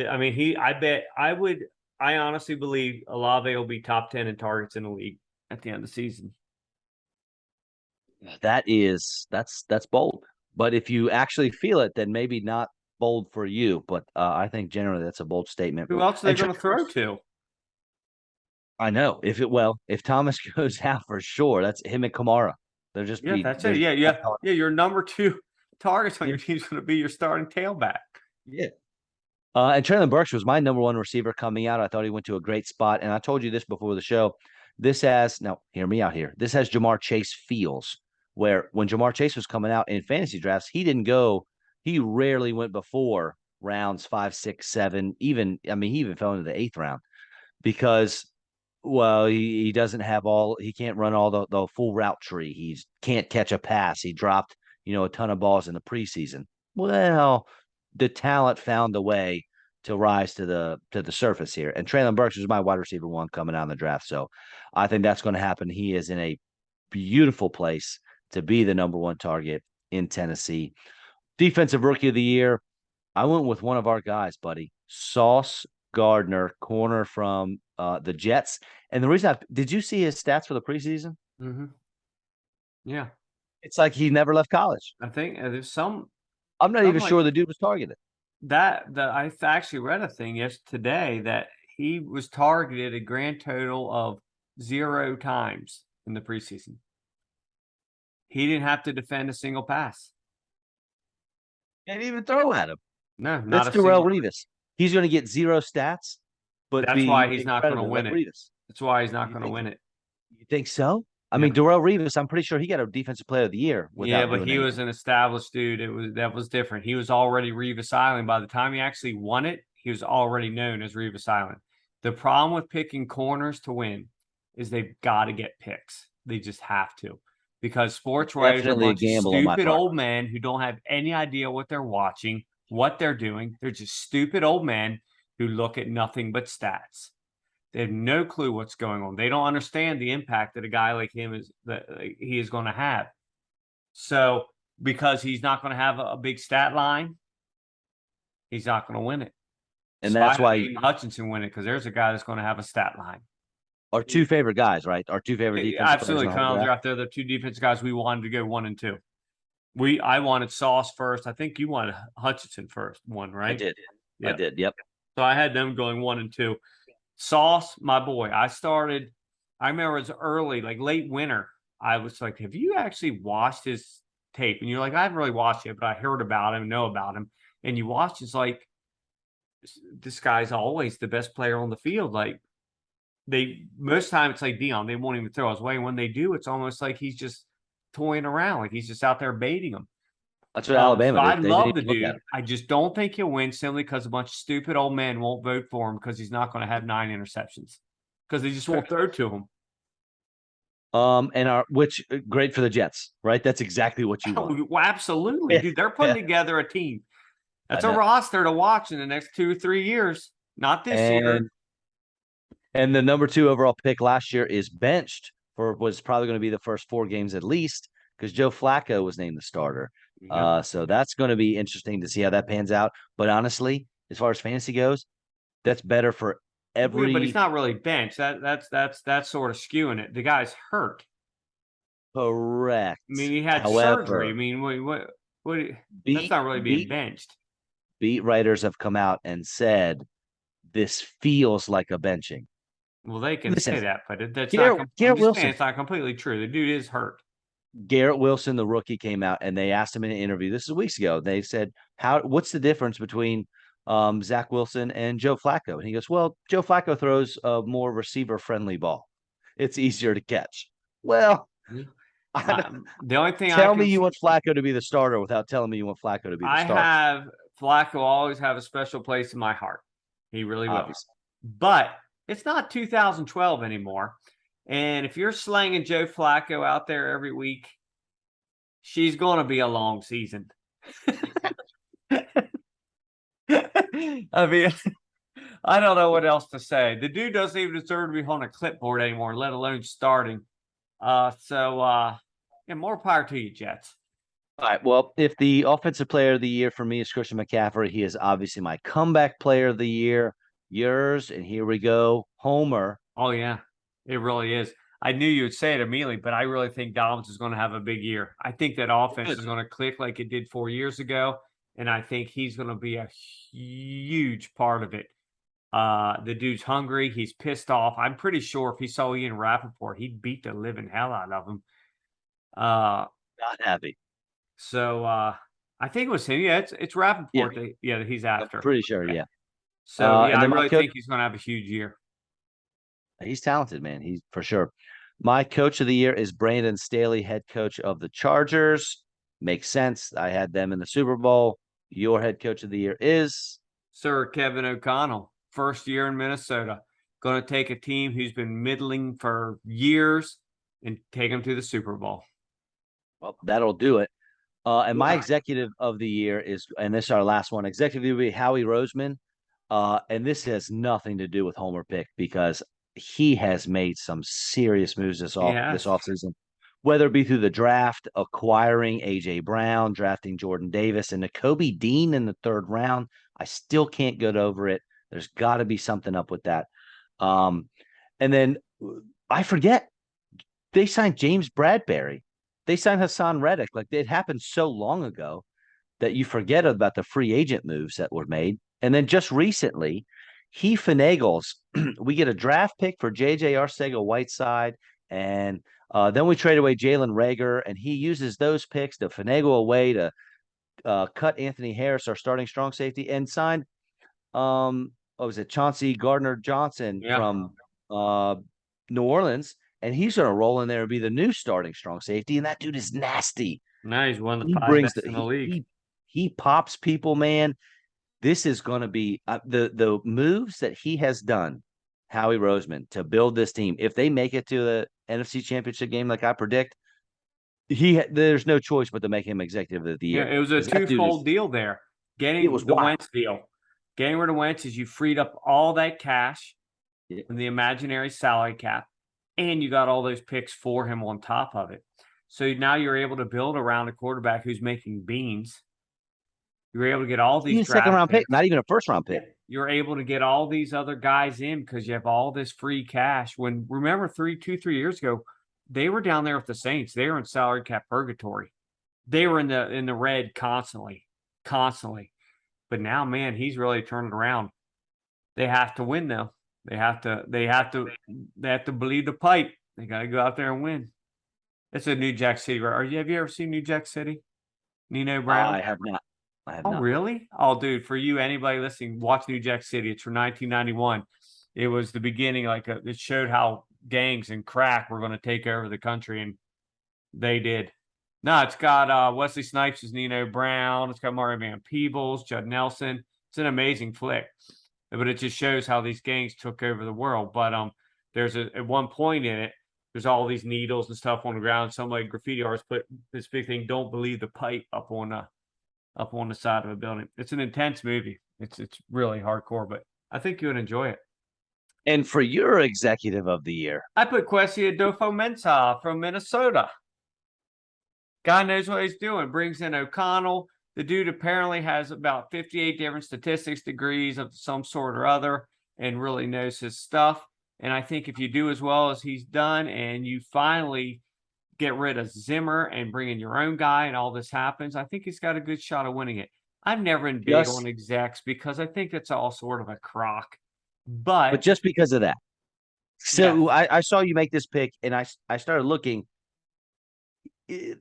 I honestly believe Olave will be top 10 in targets in the league at the end of the season. That's bold. But if you actually feel it, then maybe not bold for you, but I think generally that's a bold statement. Who else are they And going to throw to? I know if Thomas goes out for sure, that's him and Kamara. They'll just Yeah, be that's it. there's Yeah, yeah, yeah. Your number 2 targets on yeah. your team is going to be your starting tailback. Yeah. And Traylon Burks was my number one receiver coming out. I thought he went to a great spot. And I told you this before the show. Now hear me out here. This has Jamar Chase feels where when Jamar Chase was coming out in fantasy drafts, he rarely went before rounds 5, 6, 7, he even fell into the 8th round because well, he doesn't have he can't run all the full route tree. He can't catch a pass. He dropped, a ton of balls in the preseason. Well, the talent found a way to rise to the surface here. And Traylon Burks was my wide receiver one coming out in the draft. So I think that's going to happen. He is in a beautiful place to be the number one target in Tennessee. Defensive rookie of the year. I went with one of our guys, buddy, Sauce Gardner, corner from the Jets. And the reason did you see his stats for the preseason? Mm-hmm. Yeah, It's like he never left college. I think there's some. I'm not even Like sure the dude was targeted. I actually read a thing today that he was targeted a grand total of 0 times in the preseason. He didn't have to defend a single pass. Can't even throw at him. No, not That's a Darrell single. Revis. He's going to get 0 stats, but That's be why he's not going to incredibly win like it. Revis. That's why he's not You going to think win it. you think so? I Yeah. mean, Darrell Revis, I'm pretty sure he got a defensive player of the year Yeah, without but doing he was anything. an established dude. That was different. He was already Revis Island. By the time he actually won it, he was already known as Revis Island. The problem with picking corners to win is they've got to get picks. They just have to. Because sports writers are a Definitely a bunch of gamble on my stupid part. old men who don't have any idea what they're watching, what they're doing. They're just stupid old men who look at nothing but stats. They have no clue what's going on. They don't understand the impact that a guy like him he is going to have. So because he's not going to have a big stat line, he's not going to win it. And So I that's had why Aiden Hutchinson win it because there's a guy that's going to have a stat line. our two favorite guys, right? Our two favorite defensive players Absolutely, in the whole Connell draft. draft. They're the two defense guys we wanted to go 1 and 2. I wanted Sauce first. I think you wanted Hutchinson first, one, right? I did. Yeah. I did. Yep. So I had them going 1 and 2. Sauce, my boy. I remember it was early, like late winter. I was like, have you actually watched his tape? And you're like, I haven't really watched it, but I heard about him, know about him. And you watch, it's like, this guy's always the best player on the field. Like, most time it's like Dion, they won't even throw his way. When they do, it's almost like he's just toying around, like he's just out there baiting them. That's what Alabama So did. I They love didn't the even look at dude. him. I just don't think he'll win simply because a bunch of stupid old men won't vote for him because he's not going to have 9 interceptions because they just won't throw to him. Which great for the Jets, right? That's exactly what you want. Well, absolutely, dude. They're putting together a team. That's a roster to watch in the next 2 or 3 years. Not this year. And the number 2 overall pick last year is benched was probably going to be the first 4 games at least because Joe Flacco was named the starter. So that's going to be interesting to see how that pans out. But honestly, as far as fantasy goes, that's better for every. But he's not really benched. That's sort of skewing it. The guy's hurt. Correct. I mean, he had surgery. I mean, what that's not really being benched. Beat writers have come out and said this feels like a benching. Well, they can say that, but that's Garrett Wilson. It's not completely true. The dude is hurt. Garrett Wilson, the rookie, came out and they asked him in an interview. This is weeks ago. They said, what's the difference between Zach Wilson and Joe Flacco? And he goes, well, Joe Flacco throws a more receiver-friendly ball. It's easier to catch. Well, the only thing tell me you want Flacco to be the starter without telling me you want Flacco to be the starter. I have Flacco always have a special place in my heart. He really will. Obviously. But it's not 2012 anymore. And if you're slanging Joe Flacco out there every week, she's going to be a long season. I mean, I don't know what else to say. The dude doesn't even deserve to be on a clipboard anymore, let alone starting. So more power to you, Jets. All right. Well, if the offensive player of the year for me is Christian McCaffrey, he is obviously my comeback player of the year. Yours, and here we go, Homer. Oh, yeah. It really is. I knew you would say it immediately, but I really think Dobbins is going to have a big year. I think that offense is going to click like it did 4 years ago. and I think he's going to be a huge part of it. The dude's hungry. He's pissed off. I'm pretty sure if he saw Ian Rappaport, he'd beat the living hell out of him. Not happy. So I think it was him. Yeah, it's Yeah, Rappaport that he's I'm after. pretty sure. Okay. Yeah. So yeah, And I then my really coach, think he's going to have a huge year. he's talented, man. He's for sure. My coach of the year is Brandon Staley, head coach of the Chargers. Makes sense. I had them in the Super Bowl. Your head coach of the year is Sir Kevin O'Connell, first year in Minnesota, going to take a team who's been middling for years and take them to the Super Bowl. well, that'll do it. And my Yeah. executive of the year is, and this is our last one. Executive will be Howie Roseman. And this has nothing to do with Homer Pick because he has made some serious moves this Yes. offseason, whether it be through the draft, acquiring AJ Brown, drafting Jordan Davis, and Nakobe Dean in the third round. I still can't get over it. There's got to be something up with that. And then I forget they signed James Bradbury. They signed Hassan Reddick. Like it happened so long ago that you forget about the free agent moves that were made. And then just recently, he finagles. We get a draft pick for JJ Arcega-Whiteside, and then we trade away Jalen Rager, and he uses those picks to finagle away to cut Anthony Harris, our starting strong safety, and signed what was it, Chauncey Gardner Johnson Yeah. from New Orleans, and he's going to roll in there and be the new starting strong safety. And that dude is nasty. Now he's one of the He five brings best in the league. he pops people, man. This is going to be the moves that he has done, Howie Roseman, to build this team. If they make it to the NFC Championship game, like I predict, there's no choice but to make him executive of the Yeah, year it was a because that dude is twofold deal there. it was Getting the wild. Wentz deal. Getting rid of Wentz is you freed up all that cash Yeah. from the imaginary salary cap, and you got all those picks for him on top of it. So now you're able to build around a quarterback who's making beans. You're able to get all these Even a second draft round pick, picks. not even a first round pick. You're able to get all these other guys in because you have all this free cash. When remember 3 years ago, they were down there with the Saints. They were in salary cap purgatory. They were in the red constantly. But now, man, he's really turned around. They have to win though. They have to believe the pipe. They got to go out there and win. It's a New Jack City. Have you ever seen New Jack City? Nino Brown? I have not. I have Oh, not. really? Oh, dude, for you, anybody listening, watch New Jack City. It's from 1991. It was the beginning, it showed how gangs and crack were going to take over the country, and they did. No, it's got Wesley Snipes as Nino Brown. It's got Mario Van Peebles, Judd Nelson. It's an amazing flick, but it just shows how these gangs took over the world. But there's at one point in it, there's all these needles and stuff on the ground. Somebody graffiti artist put this big thing, "Don't believe the pipe," up on the side of a building. It's an intense movie. It's really hardcore, but I think you would enjoy it. And for your executive of the year, I put Kwesi Adofo-Mensah from Minnesota. Guy knows what he's doing. Brings in O'Connell. The dude apparently has about 58 different statistics degrees of some sort or other and really knows his stuff. And I think if you do as well as he's done and you finally get rid of Zimmer and bring in your own guy and all this happens, I think he's got a good shot of winning it. I've never been big on execs because I think it's all sort of a crock. but But just because of that. So yeah, I saw you make this pick, and I started looking. He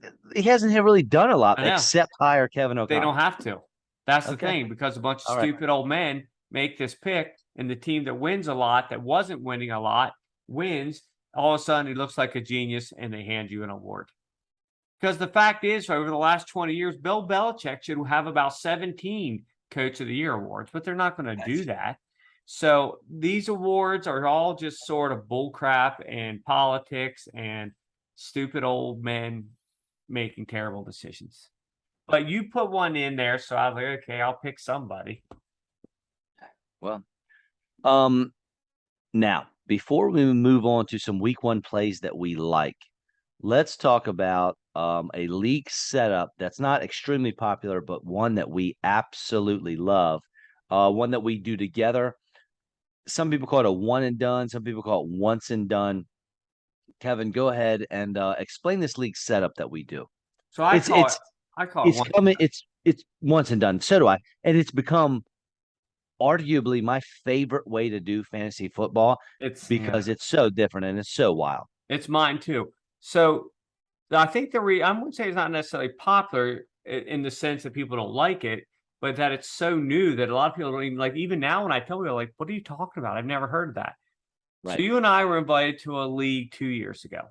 hasn't really done a lot I know. except hire Kevin They O'Connell. don't have to. That's the Okay. thing, because a bunch of All right. stupid old men make this pick, and the team that wins a lot, that wasn't winning a lot, wins. All of a sudden, he looks like a genius, and they hand you an award. Because the fact is, over the last 20 years, Bill Belichick should have about 17 Coach of the Year awards, but they're not going to do that. So these awards are all just sort of bullcrap and politics and stupid old men making terrible decisions. But you put one in there, so I was like, okay, I'll pick somebody. Well, now before we move on to some week one plays that we like, let's talk about a league setup that's not extremely popular, but one that we absolutely love. One that we do together. Some people call it a one and done. Some people call it once and done. Kevin, go ahead and explain this league setup that we do. So I It's call it it's I call it it's one. coming. it's once and done. So do I. And it's become arguably my favorite way to do fantasy football It's because it's so different and it's so wild. it's mine too. So I think I wouldn't say it's not necessarily popular in the sense that people don't like it, but that it's so new that a lot of people don't even like. Even now, when I tell people, like, "What are you talking about? I've never heard of that." So Right. you and I were invited to a league 2 years ago.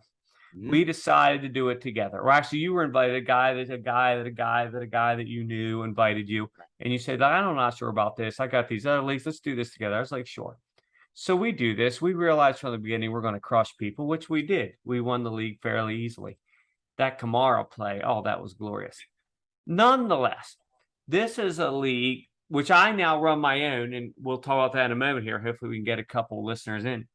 Mhm. We decided to do it together. Or actually, you were invited. A guy that you knew invited you, and you said, "I'm not sure about this. I got these other leagues. Let's do this together." I was like, "Sure." So we do this. We realized from the beginning we're going to crush people, which we did. We won the league fairly easily. That Kamara play, oh, that was glorious. Nonetheless, this is a league which I now run my own, and we'll talk about that in a moment here. Hopefully, we can get a couple listeners in.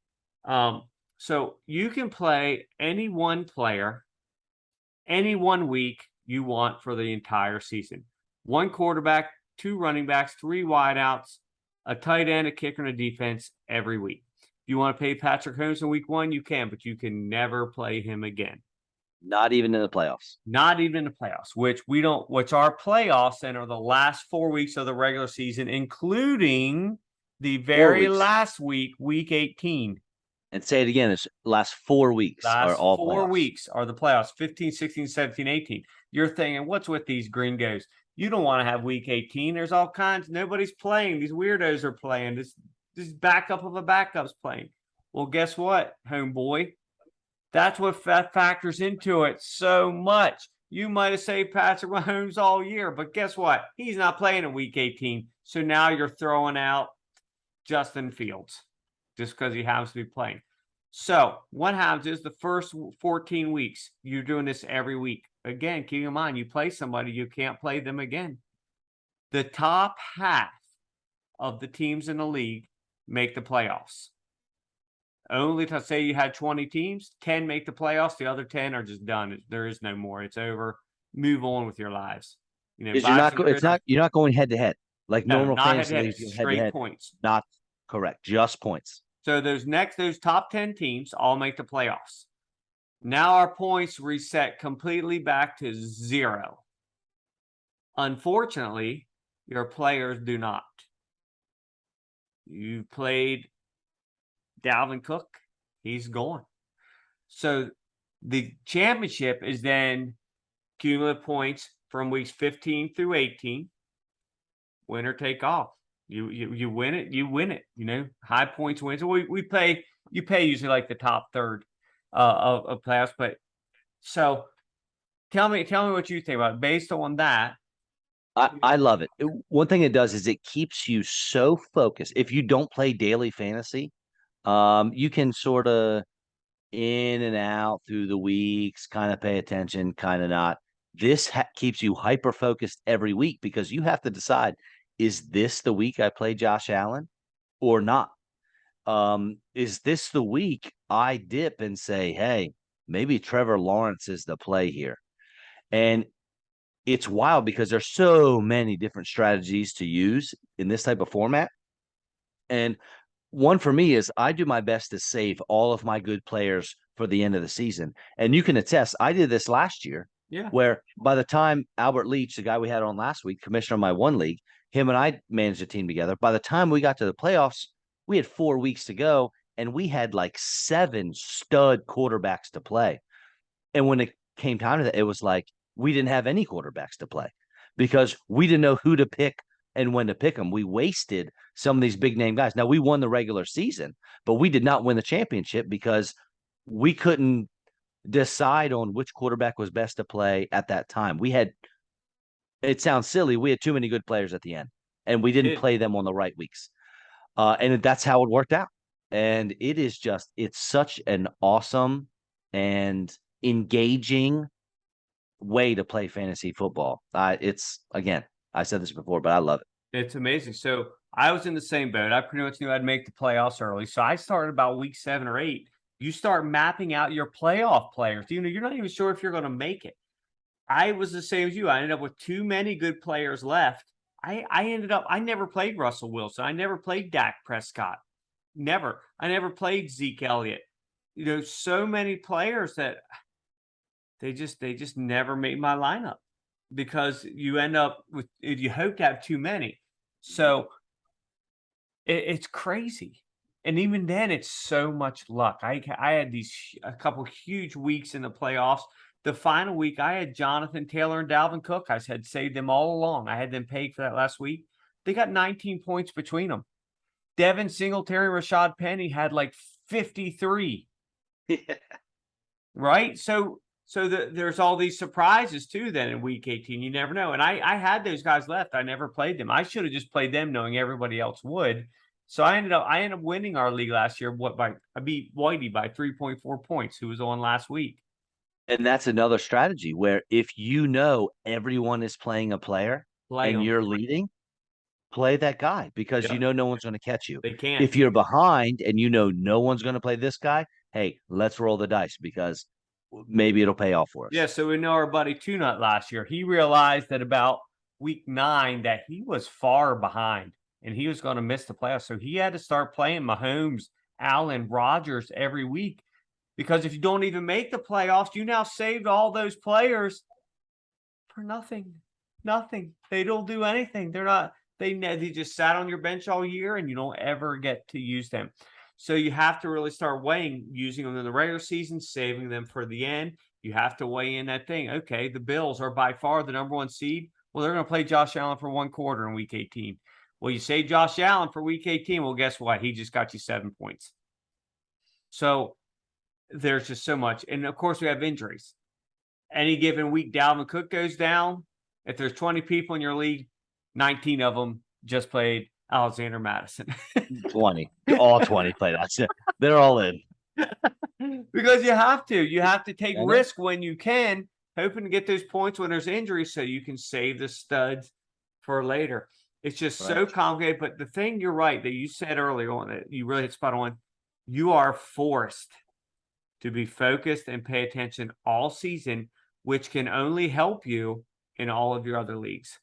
So you can play any one player, any 1 week you want for the entire season. One quarterback, two running backs, three wideouts, a tight end, a kicker, and a defense every week. If you want to play Patrick Holmes in week 1, you can, but you can never play him again. Not even in the playoffs. Not even in the playoffs, which our playoffs then are the last 4 weeks of the regular season, including the 4 very weeks. last week, week 18. And say it again, it's last 4 weeks are Last all four playoffs. weeks are the playoffs 15, 16, 17, 18. You're thinking, what's with these gringos? You don't want to have week 18. There's all kinds. Nobody's playing. These weirdos are playing. This backup of a backup's playing. Well, guess what, homeboy? That's what factors into it so much. You might have saved Patrick Mahomes all year, but guess what? He's not playing in week 18. So now you're throwing out Justin Fields just because he happens to be playing. So what happens is the first 14 weeks, you're doing this every week. Again, keep in mind, you play somebody, you can't play them again. The top half of the teams in the league make the playoffs. Only to say you had 20 teams, 10 make the playoffs. The other 10 are just done. There is no more. It's over. Move on with your lives. Is Buy some Christmas. you're not going head to head like No, normal not head to fantasy head. leagues. You It's go head to straight head. points. Not correct. Just points. So those top 10 teams all make the playoffs. Now our points reset completely back to 0. Unfortunately, your players do not. You played Dalvin Cook, he's gone. So the championship is then cumulative points from weeks 15 through 18. Winner take all. You win it, you win it. High points wins. So we pay you pay usually like the top third of playoffs. But so tell me what you think about it. Based on that. I love it. One thing it does is it keeps you so focused. If you don't play daily fantasy, you can sort of in and out through the weeks, kind of pay attention, kind of not. This keeps you hyper focused every week because you have to decide, is this the week I play Josh Allen or not? Is this the week I dip and say, hey, maybe Trevor Lawrence is the play here? And it's wild because there's so many different strategies to use in this type of format. And one for me is I do my best to save all of my good players for the end of the season. And you can attest, I did this last year Yeah. where by the time Albert Leach, the guy we had on last week, commissioner of my one league, him and I managed a team together. By the time we got to the playoffs, we had 4 weeks to go and we had like 7 stud quarterbacks to play. And when it came time to that, it was like we didn't have any quarterbacks to play because we didn't know who to pick and when to pick them. We wasted some of these big name guys. Now we won the regular season, but we did not win the championship because we couldn't decide on which quarterback was best to play at that time. It sounds silly, we had too many good players at the end, and we didn't play them on the right weeks. And that's how it worked out. And it's such an awesome and engaging way to play fantasy football. It's again, I said this before, but I love it. It's amazing. So I was in the same boat. I pretty much knew I'd make the playoffs early. So I started about week 7 or 8. You start mapping out your playoff players. You're not even sure if you're going to make it. I was the same as you. I ended up with too many good players left. I never played Russell Wilson. I never played Dak Prescott. Never. I never played Zeke Elliott. So many players that they just never made my lineup. because you end up with, you hope to have too many. So it's crazy. And even then, it's so much luck. I had a couple huge weeks in the playoffs. The final week, I had Jonathan Taylor and Dalvin Cook. I had saved them all along. I had them paid for that last week. They got 19 points between them. Devin Singletary, Rashad Penny had like 53. Yeah. Right? So there's all these surprises too then in week 18. You never know. And I had those guys left. I never played them. I should have just played them knowing everybody else would. So I ended up winning our league last year. I beat Whitey by 3.4 points, who was on last week. And that's another strategy where if you know everyone is playing a player Play and them. you're leading, play that guy because you Yep. know no one's going to catch you. They can't. If you're behind and you know no one's going to play this guy, hey, let's roll the dice because maybe it'll pay off for us. Yeah, so we know our buddy Two Nut last year. He realized that about week 9 that he was far behind and he was going to miss the playoffs. So he had to start playing Mahomes, Allen, Rodgers every week, because if you don't even make the playoffs, you now saved all those players for nothing. Nothing. They don't do anything. They just sat on your bench all year and you don't ever get to use them. So you have to really start weighing using them in the regular season, saving them for the end. You have to weigh in that thing. Okay, the Bills are by far the number 1 seed. Well, they're going to play Josh Allen for 1 quarter in week 18. Well, you say Josh Allen for week 18. Well, guess what? He just got you 7 points. So there's just so much. And of course, we have injuries. Any given week, Dalvin Cook goes down. If there's 20 people in your league, 19 of them just played Alexander Madison. 20. All 20 play that. They're all in. Because you have to take risk when you can, hoping to get those points when there's injuries so you can save the studs for later. It's just so complicated. But the thing, you're right, that you said earlier on, that you really hit spot on, you are forced to be focused and pay attention all season, which can only help you in all of your other leagues.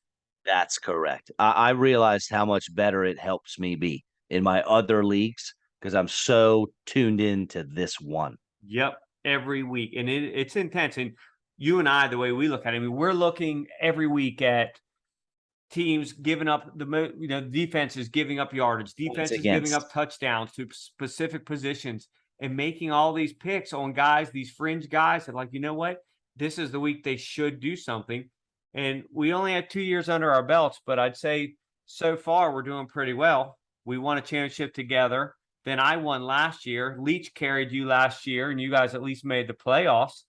That's correct. I realized how much better it helps me be in my other leagues because I'm so tuned into this one. Yep, every week. And it's intense. And you and I, the way we look at it, I mean, we're looking every week at teams giving up defenses giving up yardage, defenses giving up touchdowns to specific positions, and making all these picks on guys, these fringe guys that, like, you know what? This is the week they should do something. And we only had 2 years under our belts, but I'd say so far we're doing pretty well. We won a championship together. Then I won last year. Leach carried you last year, and you guys at least made the playoffs.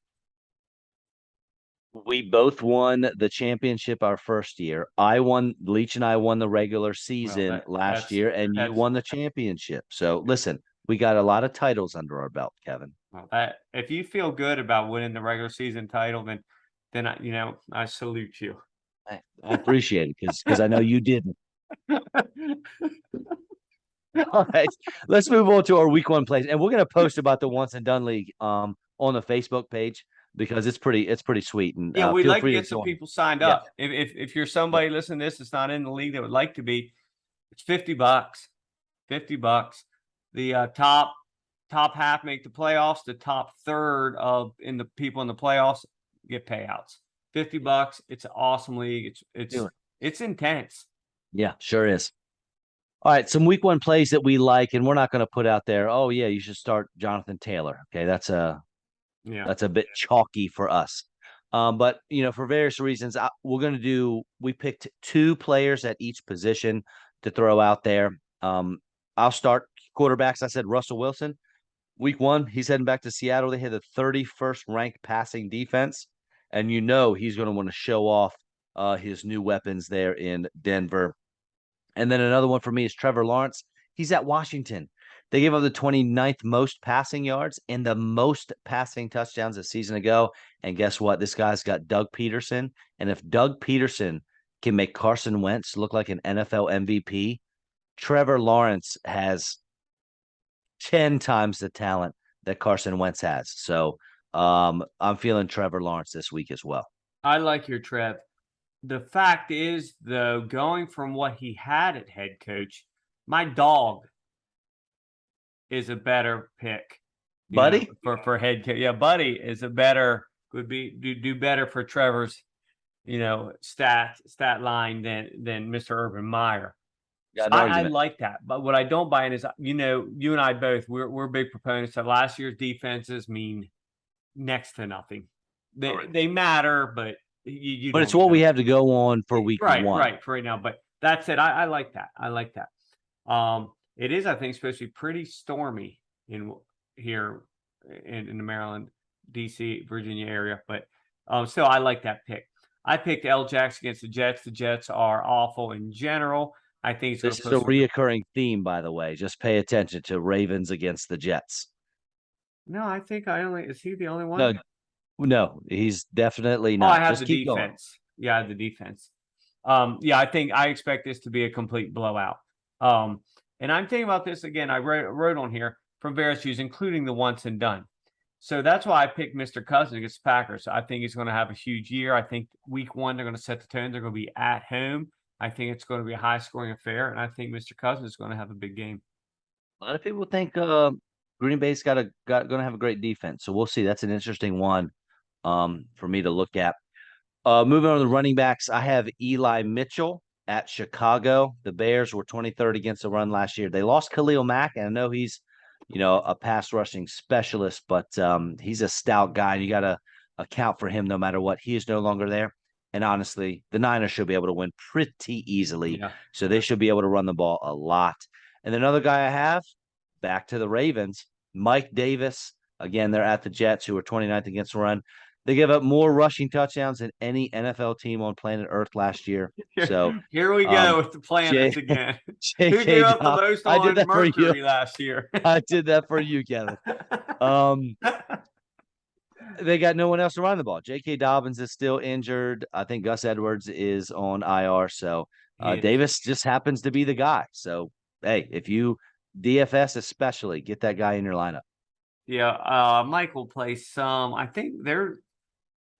We both won the championship our first year. Leach and I won the regular season last year, and you won the championship. So listen, we got a lot of titles under our belt, Kevin. If you feel good about winning the regular season title, then I salute you. I appreciate it because I know you didn't. All right, let's move on to our week 1 plays, and we're going to post about the Once and Done League on the Facebook page because it's pretty sweet. And yeah, we'd like to get some people signed up. If you're somebody listening to this that's not in the league that would like to be, it's $50. $50. The top half make the playoffs. The top third in the people in the playoffs get payouts. $50. It's an awesome league. It's intense. Yeah, sure is. All right, some week 1 plays that we like, and we're not going to put out there, oh yeah, you should start Jonathan Taylor. Okay, that's a bit chalky for us. But for various reasons, we picked 2 players at each position to throw out there. I'll start quarterbacks. I said Russell Wilson. Week 1, he's heading back to Seattle. They had the 31st ranked passing defense, and he's going to want to show off his new weapons there in Denver. And then another one for me is Trevor Lawrence. He's at Washington. They gave up the 29th most passing yards and the most passing touchdowns a season ago. And guess what? This guy's got Doug Peterson. And if Doug Peterson can make Carson Wentz look like an NFL MVP, Trevor Lawrence has 10 times the talent that Carson Wentz has. So I'm feeling Trevor Lawrence this week as well. I like your Trev. The fact is, though, going from what he had at head coach, my dog is a better pick. Buddy? For head coach. Yeah, Buddy is would do better for Trevor's stat line than Mr. Urban Meyer. So Got an I argument. like that. But what I don't buy in is, you and I both, we're big proponents that last year's defenses mean next to nothing. They matter, but you But it's don't what we know. have to go on for week one. Right, for right now. But that said, I like that. I like that. It is, I think, supposed to be pretty stormy in here in the Maryland, DC, Virginia area. But still, I like that pick. I picked L Jacks against the Jets. The Jets are awful in general. I think he's going This to is put a some. reoccurring theme, by the way. Just pay attention to Ravens against the Jets. No, I think I only is he the only one? No, no, he's definitely Oh, I not. have Just the keep going. defense. Yeah, I have the defense. Yeah, I expect this to be a complete blowout. And I'm thinking about this again. I wrote on here from various views, including the once and done. So that's why I picked Mr. Cousins against the Packers. I think he's going to have a huge year. I think week one, they're going to set the tone. They're going to be at home. I think it's going to be a high scoring affair. And I think Mr. Cousins is going to have a big game. A lot of people think Green Bay's going to have a great defense, so we'll see. That's an interesting one for me to look at. Moving on to the running backs, I have Eli Mitchell at Chicago. The Bears were 23rd against the run last year. They lost Khalil Mack, and I know he's, a pass rushing specialist, but he's a stout guy, and you got to account for him no matter what. He is no longer there. And honestly, the Niners should be able to win pretty easily. Yeah. So they should be able to run the ball a lot. And another guy I have, back to the Ravens, Mike Davis. Again, they're at the Jets, who are 29th against the run. They give up more rushing touchdowns than any NFL team on planet Earth last year. So Here we go with the planets again. Who gave J.K. up the Dobbins, most I did on that for you. Mercury last year? I did that for you, Kevin. They got no one else to run the ball. J.K. Dobbins is still injured. I think Gus Edwards is on IR. So Davis just happens to be the guy. So, hey, if you DFS especially, get that guy in your lineup. Yeah, Mike will play some. I think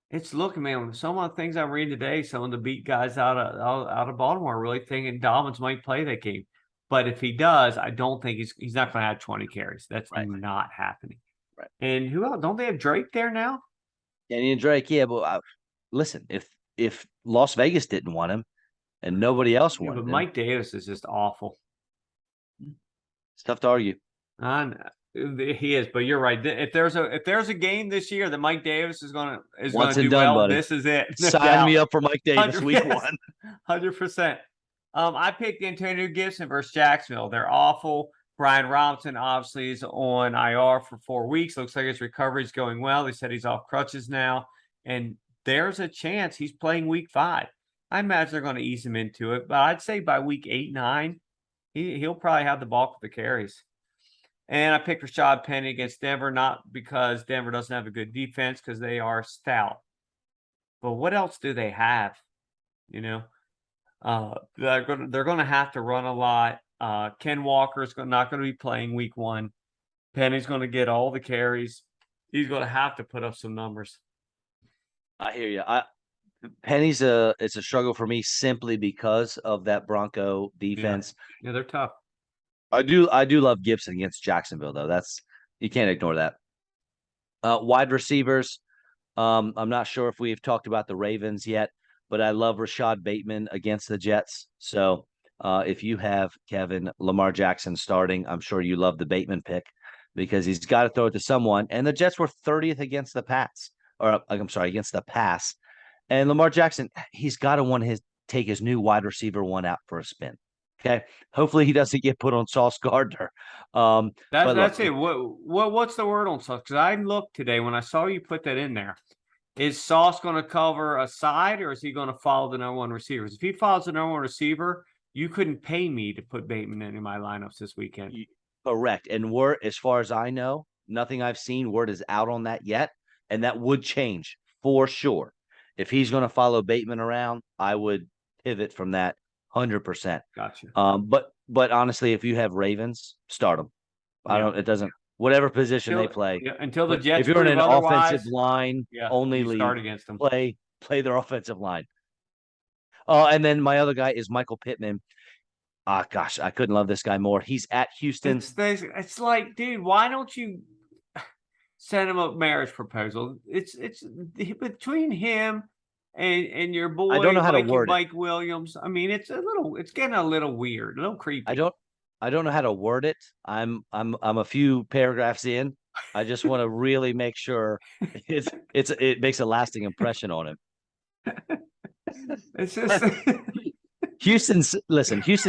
it's looking, man. Some of the things I'm reading today, some of the beat guys out of Baltimore are really thinking Dobbins might play that game. But if he does, I don't think he's not going to have 20 carries. That's not happening. Right. And who else? Don't they have Drake there now? Kenny and Drake, yeah. But listen, if Las Vegas didn't want him and nobody else wanted him, Mike Davis is just awful. It's tough to argue. He is, but you're right. If there's a game this year that Mike Davis is going to do done, well, buddy. this is it. Sign me up for Mike Davis week 1. 100%. I picked Antonio Gibson versus Jacksonville. They're awful. Brian Robinson obviously is on IR for 4 weeks. Looks like his recovery is going well. They said he's off crutches now, and there's a chance he's playing week 5. I imagine they're going to ease him into it, but I'd say by week 8, 9, he'll probably have the bulk of the carries. And I picked Rashad Penny against Denver, not because Denver doesn't have a good defense, because they are stout. But what else do they have? They're going to have to run a lot. Ken Walker is not going to be playing week 1. Penny's going to get all the carries. He's going to have to put up some numbers. I hear you. Penny's it's a struggle for me simply because of that Bronco defense. Yeah, they're tough. I do love Gibson against Jacksonville, though. You can't ignore that. Wide receivers. I'm not sure if we've talked about the Ravens yet, but I love Rashad Bateman against the Jets. So if you have Kevin Lamar Jackson starting, I'm sure you love the Bateman pick because he's got to throw it to someone. And the Jets were 30th against the pass. Against the pass. And Lamar Jackson, he's got to take his new wide receiver one out for a spin. Okay. Hopefully he doesn't get put on Sauce Gardner. That's it. What's the word on Sauce? Because I looked today when I saw you put that in there. Is Sauce going to cover a side, or is he going to follow the number 1 receivers? If he follows the number 1 receiver, you couldn't pay me to put Bateman in my lineups this weekend. Correct. And as far as I know, nothing I've seen, word is out on that yet. And that would change for sure. If he's going to follow Bateman around, I would pivot from that 100%. Gotcha. But honestly, if you have Ravens, start them. It doesn't, whatever position they play. Until the Jets. If you're in an offensive line only league, start against them. Play their offensive line. And then my other guy is Michael Pittman. Gosh, I couldn't love this guy more. He's at Houston. It's like, dude, why don't you send him a marriage proposal? It's between him and your I don't boy know how to Mikey word it. Mike Williams. I mean, it's getting a little weird, a little I creepy. don't I don't know how to word it. I'm a few paragraphs in. I just want to really make sure it makes a lasting impression on him. It's just Houston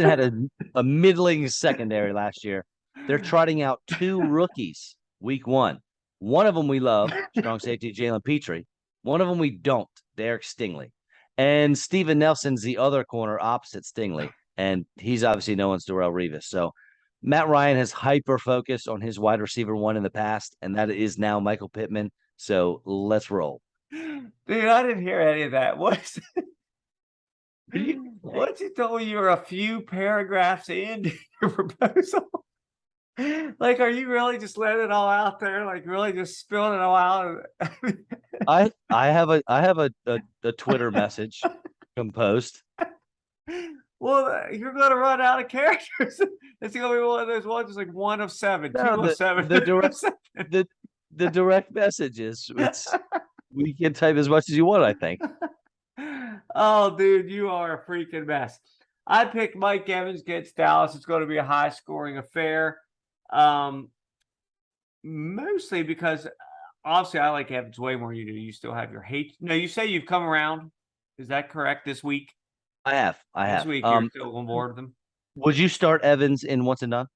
had a middling secondary last year. They're trotting out two rookies week one. One of them we love, strong safety Jalen Petrie. One of them we don't, Derek Stingley. And Steven Nelson's the other corner opposite Stingley. And he's obviously no one's Darrell Revis. So Matt Ryan has hyper focused on his wide receiver one in the past, and that is now Michael Pittman. So let's roll. dude, I didn't hear any of that. What you told me you were a few paragraphs into your proposal? Like, are you really just letting it all out there? Like, really just spilling it all out? I have a Twitter message composed. Well, you're going to run out of characters. It's going to be one of those ones, like 1 of 7, No, 2 of 7, the 3 of direct 7. the direct message is we can type as much as you want, I think. Oh, dude, you are a freaking mess. I picked Mike Evans against Dallas. It's going to be a high scoring affair. Mostly because obviously I like Evans way more than you do. You still have your hate. No, you say you've come around. Is that correct this week? I have. This week you're still on board with them. Would you start Evans in once and done?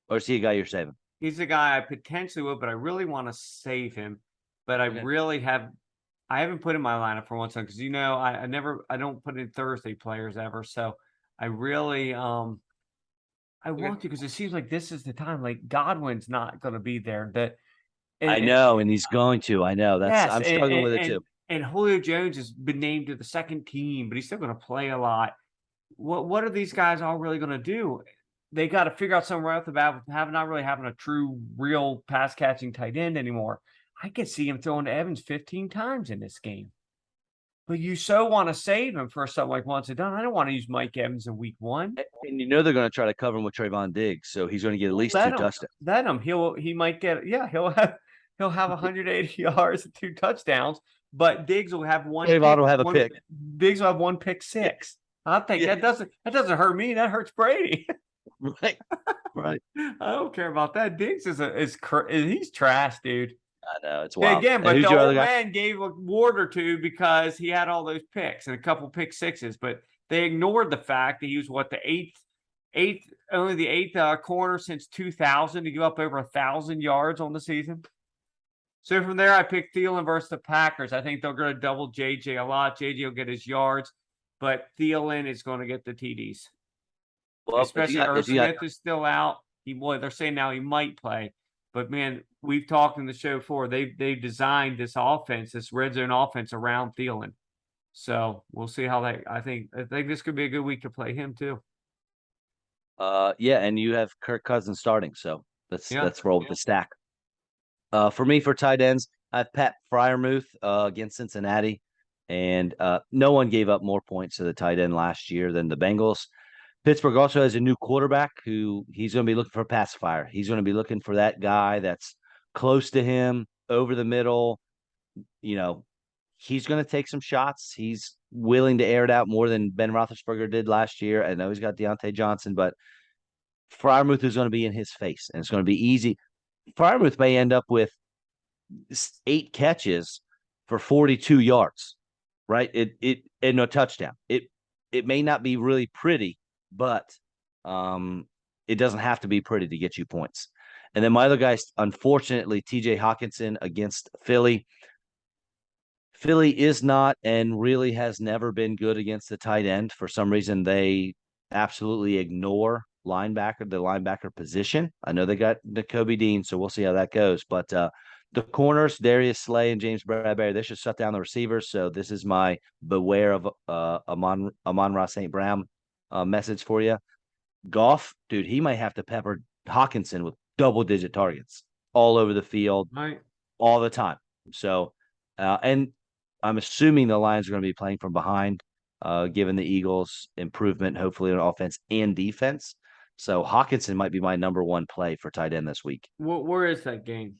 Or is he a guy you're saving? He's a guy I potentially would, but I really want to save him. But I Okay. really I haven't put in my lineup for once because I don't put in Thursday players ever. So I really I want to because it seems like this is the time. Like Godwin's not going to be there. I know, and he's going to. I know. Yes, I'm struggling with it too. and Julio Jones has been named to the second team, but he's still going to play a lot. What are these guys all really going to do? They got to figure out something right off the bat with not really having a true, real pass catching tight end anymore. I could see him throwing to Evans 15 times in this game. But you so want to save him for something like once and done. I don't want to use Mike Evans in week 1. And you know they're going to try to cover him with Trayvon Diggs, so he's going to get at least Let two him. touchdowns. Let him. He might get he'll have 180 yards and 2 touchdowns, but Diggs will have one. Trayvon will have a pick. Diggs will have 1 pick 6. I think that doesn't hurt me. That hurts Brady. Right. Right. I don't care about that. Diggs he's trash, dude. I know, it's wild. Again, but the old man gave a ward or two because he had all those picks and a couple pick sixes, but they ignored the fact that he was only the eighth corner since 2000 to give up over 1,000 yards on the season. So from there, I picked Thielen versus the Packers. I think they're going to double JJ a lot. JJ will get his yards, but Thielen is going to get the TDs. Well, especially Irv Smith is still out. They're saying now he might play. But man, we've talked in the show before. They designed this offense, this red zone offense around Thielen. So we'll see how that. I think this could be a good week to play him too. Yeah, and you have Kirk Cousins starting, so let's roll with the stack. For me, for tight ends, I have Pat Freiermuth against Cincinnati, and no one gave up more points to the tight end last year than the Bengals. Pittsburgh also has a new quarterback who he's going to be looking for a pacifier. He's going to be looking for that guy that's close to him, over the middle. You know, he's going to take some shots. He's willing to air it out more than Ben Roethlisberger did last year. I know he's got Deontay Johnson, but Freiermuth is going to be in his face, and it's going to be easy. Freiermuth may end up with 8 catches for 42 yards, right? And no touchdown. It may not be really pretty, but it doesn't have to be pretty to get you points. And then my other guys, unfortunately, TJ Hockenson against Philly. Philly is not and really has never been good against the tight end. For some reason, they absolutely ignore the linebacker position. I know they got Nakobe Dean, so we'll see how that goes. But the corners, Darius Slay and James Bradbury, they should shut down the receivers. So this is my beware of Amon-Ra St. Brown message for you. Goff, dude, he might have to pepper Hockenson with double-digit targets all over the field, all the time. So, and I'm assuming the Lions are going to be playing from behind, given the Eagles' improvement, hopefully on offense and defense. So Hockenson might be my number 1 play for tight end this week. Where is that game?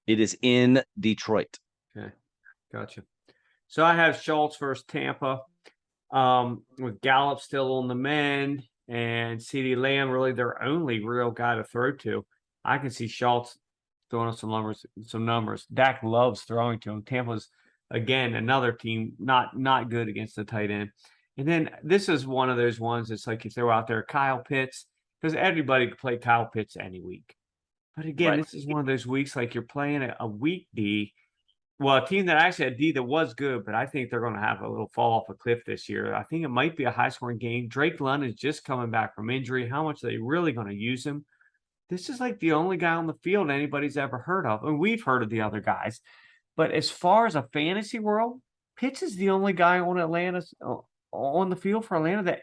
It is in Detroit. Okay, gotcha. So I have Schultz versus Tampa, with Gallup still on the mend and CeeDee Lamb really their only real guy to throw to. I can see Schultz throwing us some numbers. Some numbers. Dak loves throwing to him. Tampa's again another team not good against the tight end. And then this is one of those ones. It's like you throw out there Kyle Pitts because everybody could play Kyle Pitts any week. But again, Right. this is one of those weeks like you're playing a weak D. Well, a team that actually had D that was good, but I think they're going to have a little fall off a cliff this year. I think it might be a high scoring game. Drake London is just coming back from injury. How much are they really going to use him? This is like the only guy on the field anybody's ever heard of. And we've heard of the other guys. But as far as a fantasy world, Pitts is the only guy on Atlanta's on the field for Atlanta that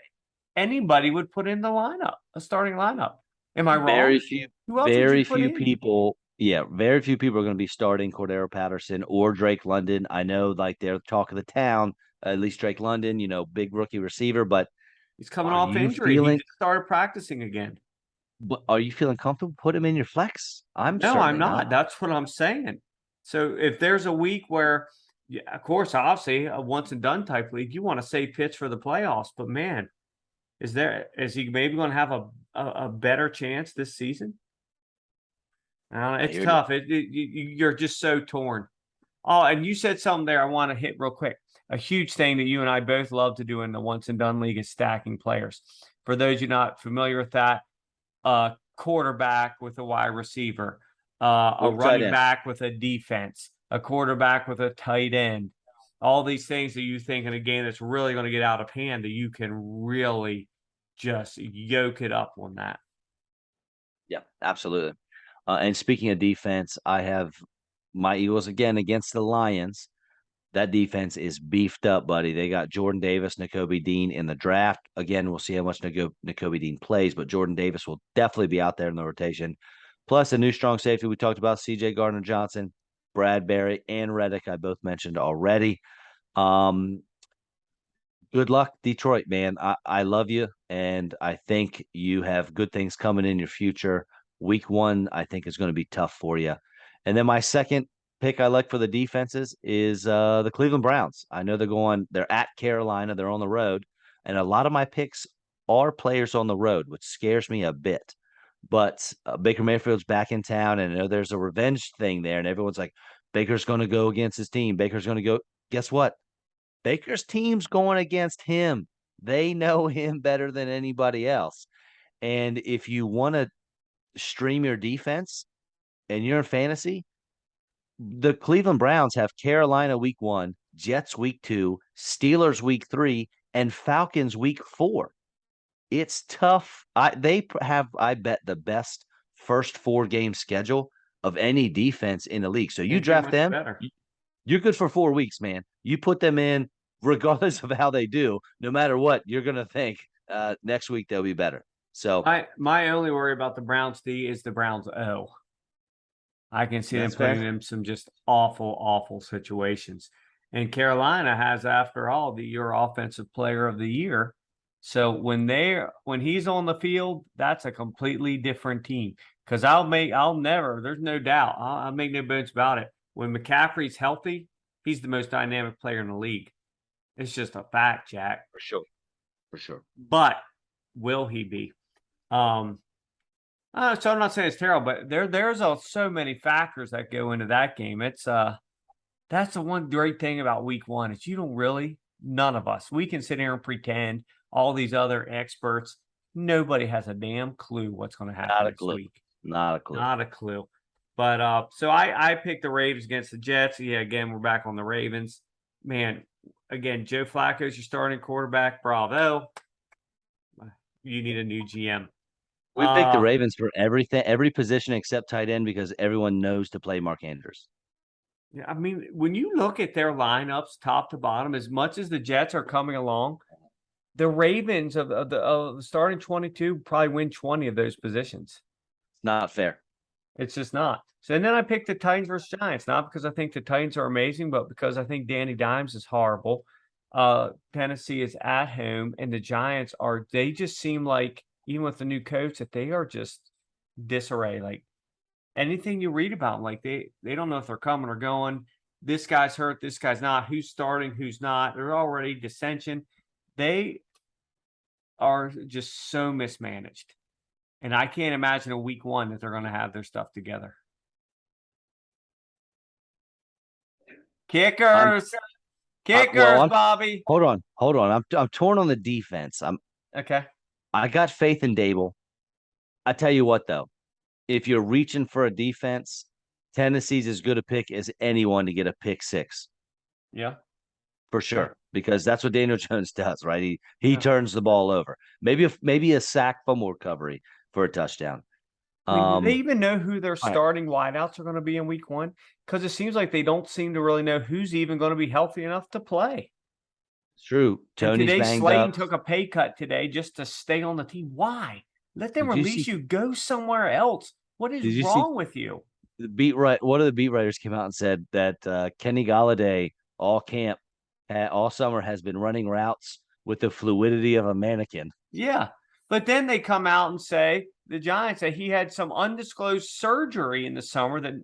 anybody would put in the lineup, a starting lineup. Am I wrong? Very few, Who else would you very put few in? people. Yeah, very few people are going to be starting Cordero Patterson or Drake London. I know, like they're talk of the town. At least Drake London, big rookie receiver. But He's coming are off you injury. He feeling? just started practicing again. Are you feeling comfortable? Put him in your flex. I'm No, I'm certainly not. not. That's what I'm saying. So if there's a week where, yeah, of course, obviously a once and done type league, you want to save Pitts for the playoffs. But man, is he maybe going to have a better chance this season? I It's hear you. tough. You're just so torn. Oh, and you said something there I want to hit real quick. A huge thing that you and I both love to do in the once and done league is stacking players. For those you not familiar with that, quarterback with a wide receiver, a Or tight running end. back with a defense, a quarterback with a tight end. All these things that you think in a game that's really going to get out of hand that you can really just yoke it up on that. Yeah, absolutely. And speaking of defense, I have my Eagles again against the Lions. That defense is beefed up, buddy. They got Jordan Davis, Nakobe Dean in the draft. Again, we'll see how much Nakobe Dean plays, but Jordan Davis will definitely be out there in the rotation. Plus, a new strong safety we talked about, CJ Gardner Johnson, Bradbury, and Reddick, I both mentioned already. Um, Good luck, Detroit, man. I love you, and I think you have good things coming in your future. Week one, I think, is going to be tough for you. And then my second pick I like for the defenses is the Cleveland Browns. I know they're at Carolina, they're on the road, and a lot of my picks are players on the road, which scares me a bit. But Baker Mayfield's back in town, and I know there's a revenge thing there, and everyone's like, Baker's going to go against his team. Baker's going to go. Guess what? Baker's team's going against him. They know him better than anybody else. And if you want to stream your defense and you're in fantasy, the Cleveland Browns have Carolina week 1, Jets week 2, Steelers week 3, and Falcons week 4. It's tough. They have, I bet, the best first 4 game schedule of any defense in the league. So you Can't get draft much them, better. you're good for 4 weeks, man. You put them in, regardless of how they do, no matter what, you're going to think next week they'll be better. So My only worry about the Browns D is the Browns O. I can see them that's fair. putting them some just awful, awful situations. And Carolina has, after all, the your offensive player of the year. So when he's on the field, that's a completely different team. Because I'll never, there's no doubt, I'll make no bones about it. When McCaffrey's healthy, he's the most dynamic player in the league. It's just a fact, Jack. For sure. For sure. But will he be? So I'm not saying it's terrible, but there's so many factors that go into that game. It's that's the one great thing about week one is you don't really, none of us, we can sit here and pretend all these other experts, nobody has a damn clue what's going to happen Not a next clue. week. Not a clue. Not a clue. But so I picked the Ravens against the Jets. Yeah, again, we're back on the Ravens. Man, again, Joe Flacco's your starting quarterback. Bravo. You need a new GM. We picked the Ravens for everything, every position except tight end because everyone knows to play Mark Andrews. Yeah, I mean, when you look at their lineups top to bottom, as much as the Jets are coming along, the Ravens of the starting 22 probably win 20 of those positions. It's not fair. It's just not. So and then I picked the Titans versus Giants, not because I think the Titans are amazing, but because I think Danny Dimes is horrible. Tennessee is at home, and the Giants they just seem like, even with the new coach, that they are just disarray. Like anything you read about, like they don't know if they're coming or going. this guy's hurt, this guy's not, who's starting, who's not. There's already dissension. They are just so mismanaged. And I can't imagine a week one that they're going to have their stuff together. Kickers, Bobby. Hold on. I'm torn on the defense. Okay. I got faith in Dable. I tell you what, though, if you're reaching for a defense, Tennessee's as good a pick as anyone to get a pick six. Yeah. For sure, because that's what Daniel Jones does, right? He turns the ball over. Maybe a sack, fumble recovery for a touchdown. I mean, do they even know who their starting wideouts are going to be in week one? Because it seems like they don't seem to really know who's even going to be healthy enough to play. It's true. Tony's today, banged Slayton up. took a pay cut today just to stay on the team. Why? Let them release you. Go somewhere else. What is wrong with you? One of the beat writers came out and said that Kenny Galladay all camp, all summer has been running routes with the fluidity of a mannequin. Yeah, but then they come out and say the Giants that he had some undisclosed surgery in the summer that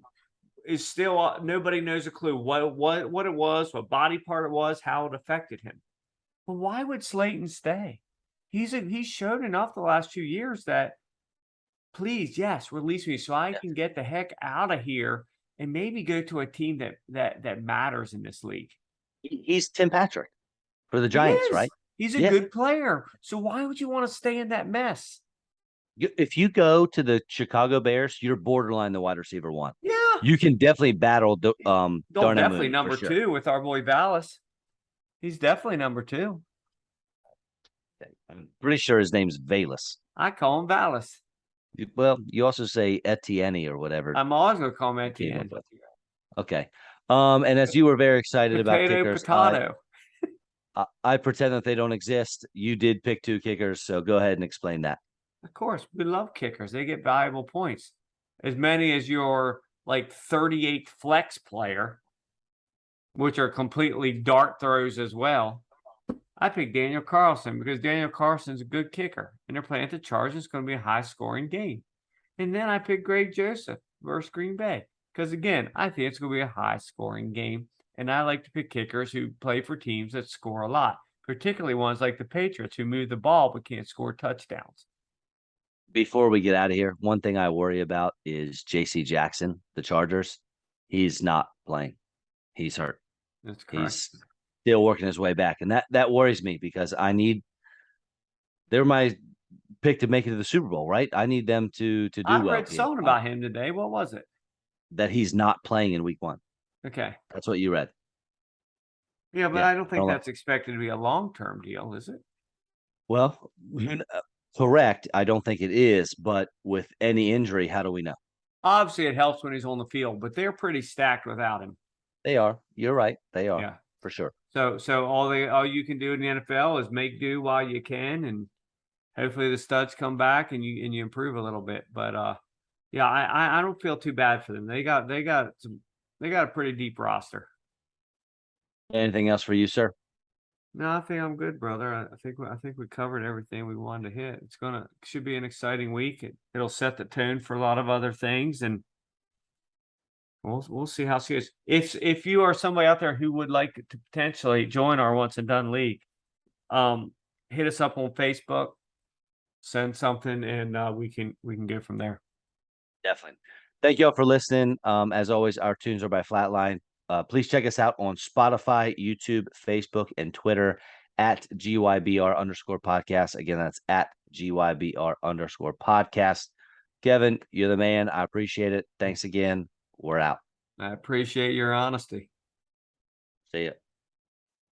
is still nobody knows a clue what it was, what body part it was, how it affected him. But why would Slayton stay? He's showed enough the last few years that please, yes, release me so I can get the heck out of here and maybe go to a team that matters in this league. He's Tim Patrick for the Giants, right? He's a good player. So why would you want to stay in that mess? If you go to the Chicago Bears, you're borderline the wide receiver one. Yeah. You can definitely battle definitely number two with our boy Vallis. He's definitely number two. I'm pretty sure his name's Vallis. I call him Vallis. Well, you also say Etienne or whatever. I'm always going to call him Etienne. Okay. And as you were very excited about kickers, I pretend that they don't exist. You did pick two kickers, so go ahead and explain that. Of course, we love kickers. They get valuable points. As many as your 38th flex player, which are completely dart throws as well. I picked Daniel Carlson because Daniel Carlson's a good kicker, and they're playing at the Chargers. It's going to be a high-scoring game. And then I picked Greg Joseph versus Green Bay because, again, I think it's going to be a high-scoring game. And I like to pick kickers who play for teams that score a lot, particularly ones like the Patriots who move the ball but can't score touchdowns. Before we get out of here, one thing I worry about is J.C. Jackson, the Chargers. He's not playing. He's hurt. That's correct. He's still working his way back. And that worries me because they're my pick to make it to the Super Bowl, right? I need them to do well. I read something about him today. What was it? That he's not playing in week one. Okay. That's what you read. Yeah, but I don't think that's expected to be a long-term deal, is it? Well, correct. I don't think it is, but with any injury, how do we know? Obviously, it helps when he's on the field, but they're pretty stacked without him. They are. You're right. They are, for sure. So all you can do in the NFL is make do while you can, and hopefully the studs come back and you improve a little bit. But I don't feel too bad for them. They got a pretty deep roster. Anything else for you, sir? No, I think I'm good, brother. I think we covered everything we wanted to hit. Should be an exciting week. It'll set the tone for a lot of other things, and we'll see how serious. If you are somebody out there who would like to potentially join our Once and Done League, hit us up on Facebook, send something, and we can go from there. Definitely. Thank you all for listening. As always, our tunes are by Flatline. Please check us out on Spotify, YouTube, Facebook, and Twitter at GYBR_podcast. Again, that's at GYBR_podcast. Kevin, you're the man. I appreciate it. Thanks again. We're out. I appreciate your honesty. See ya.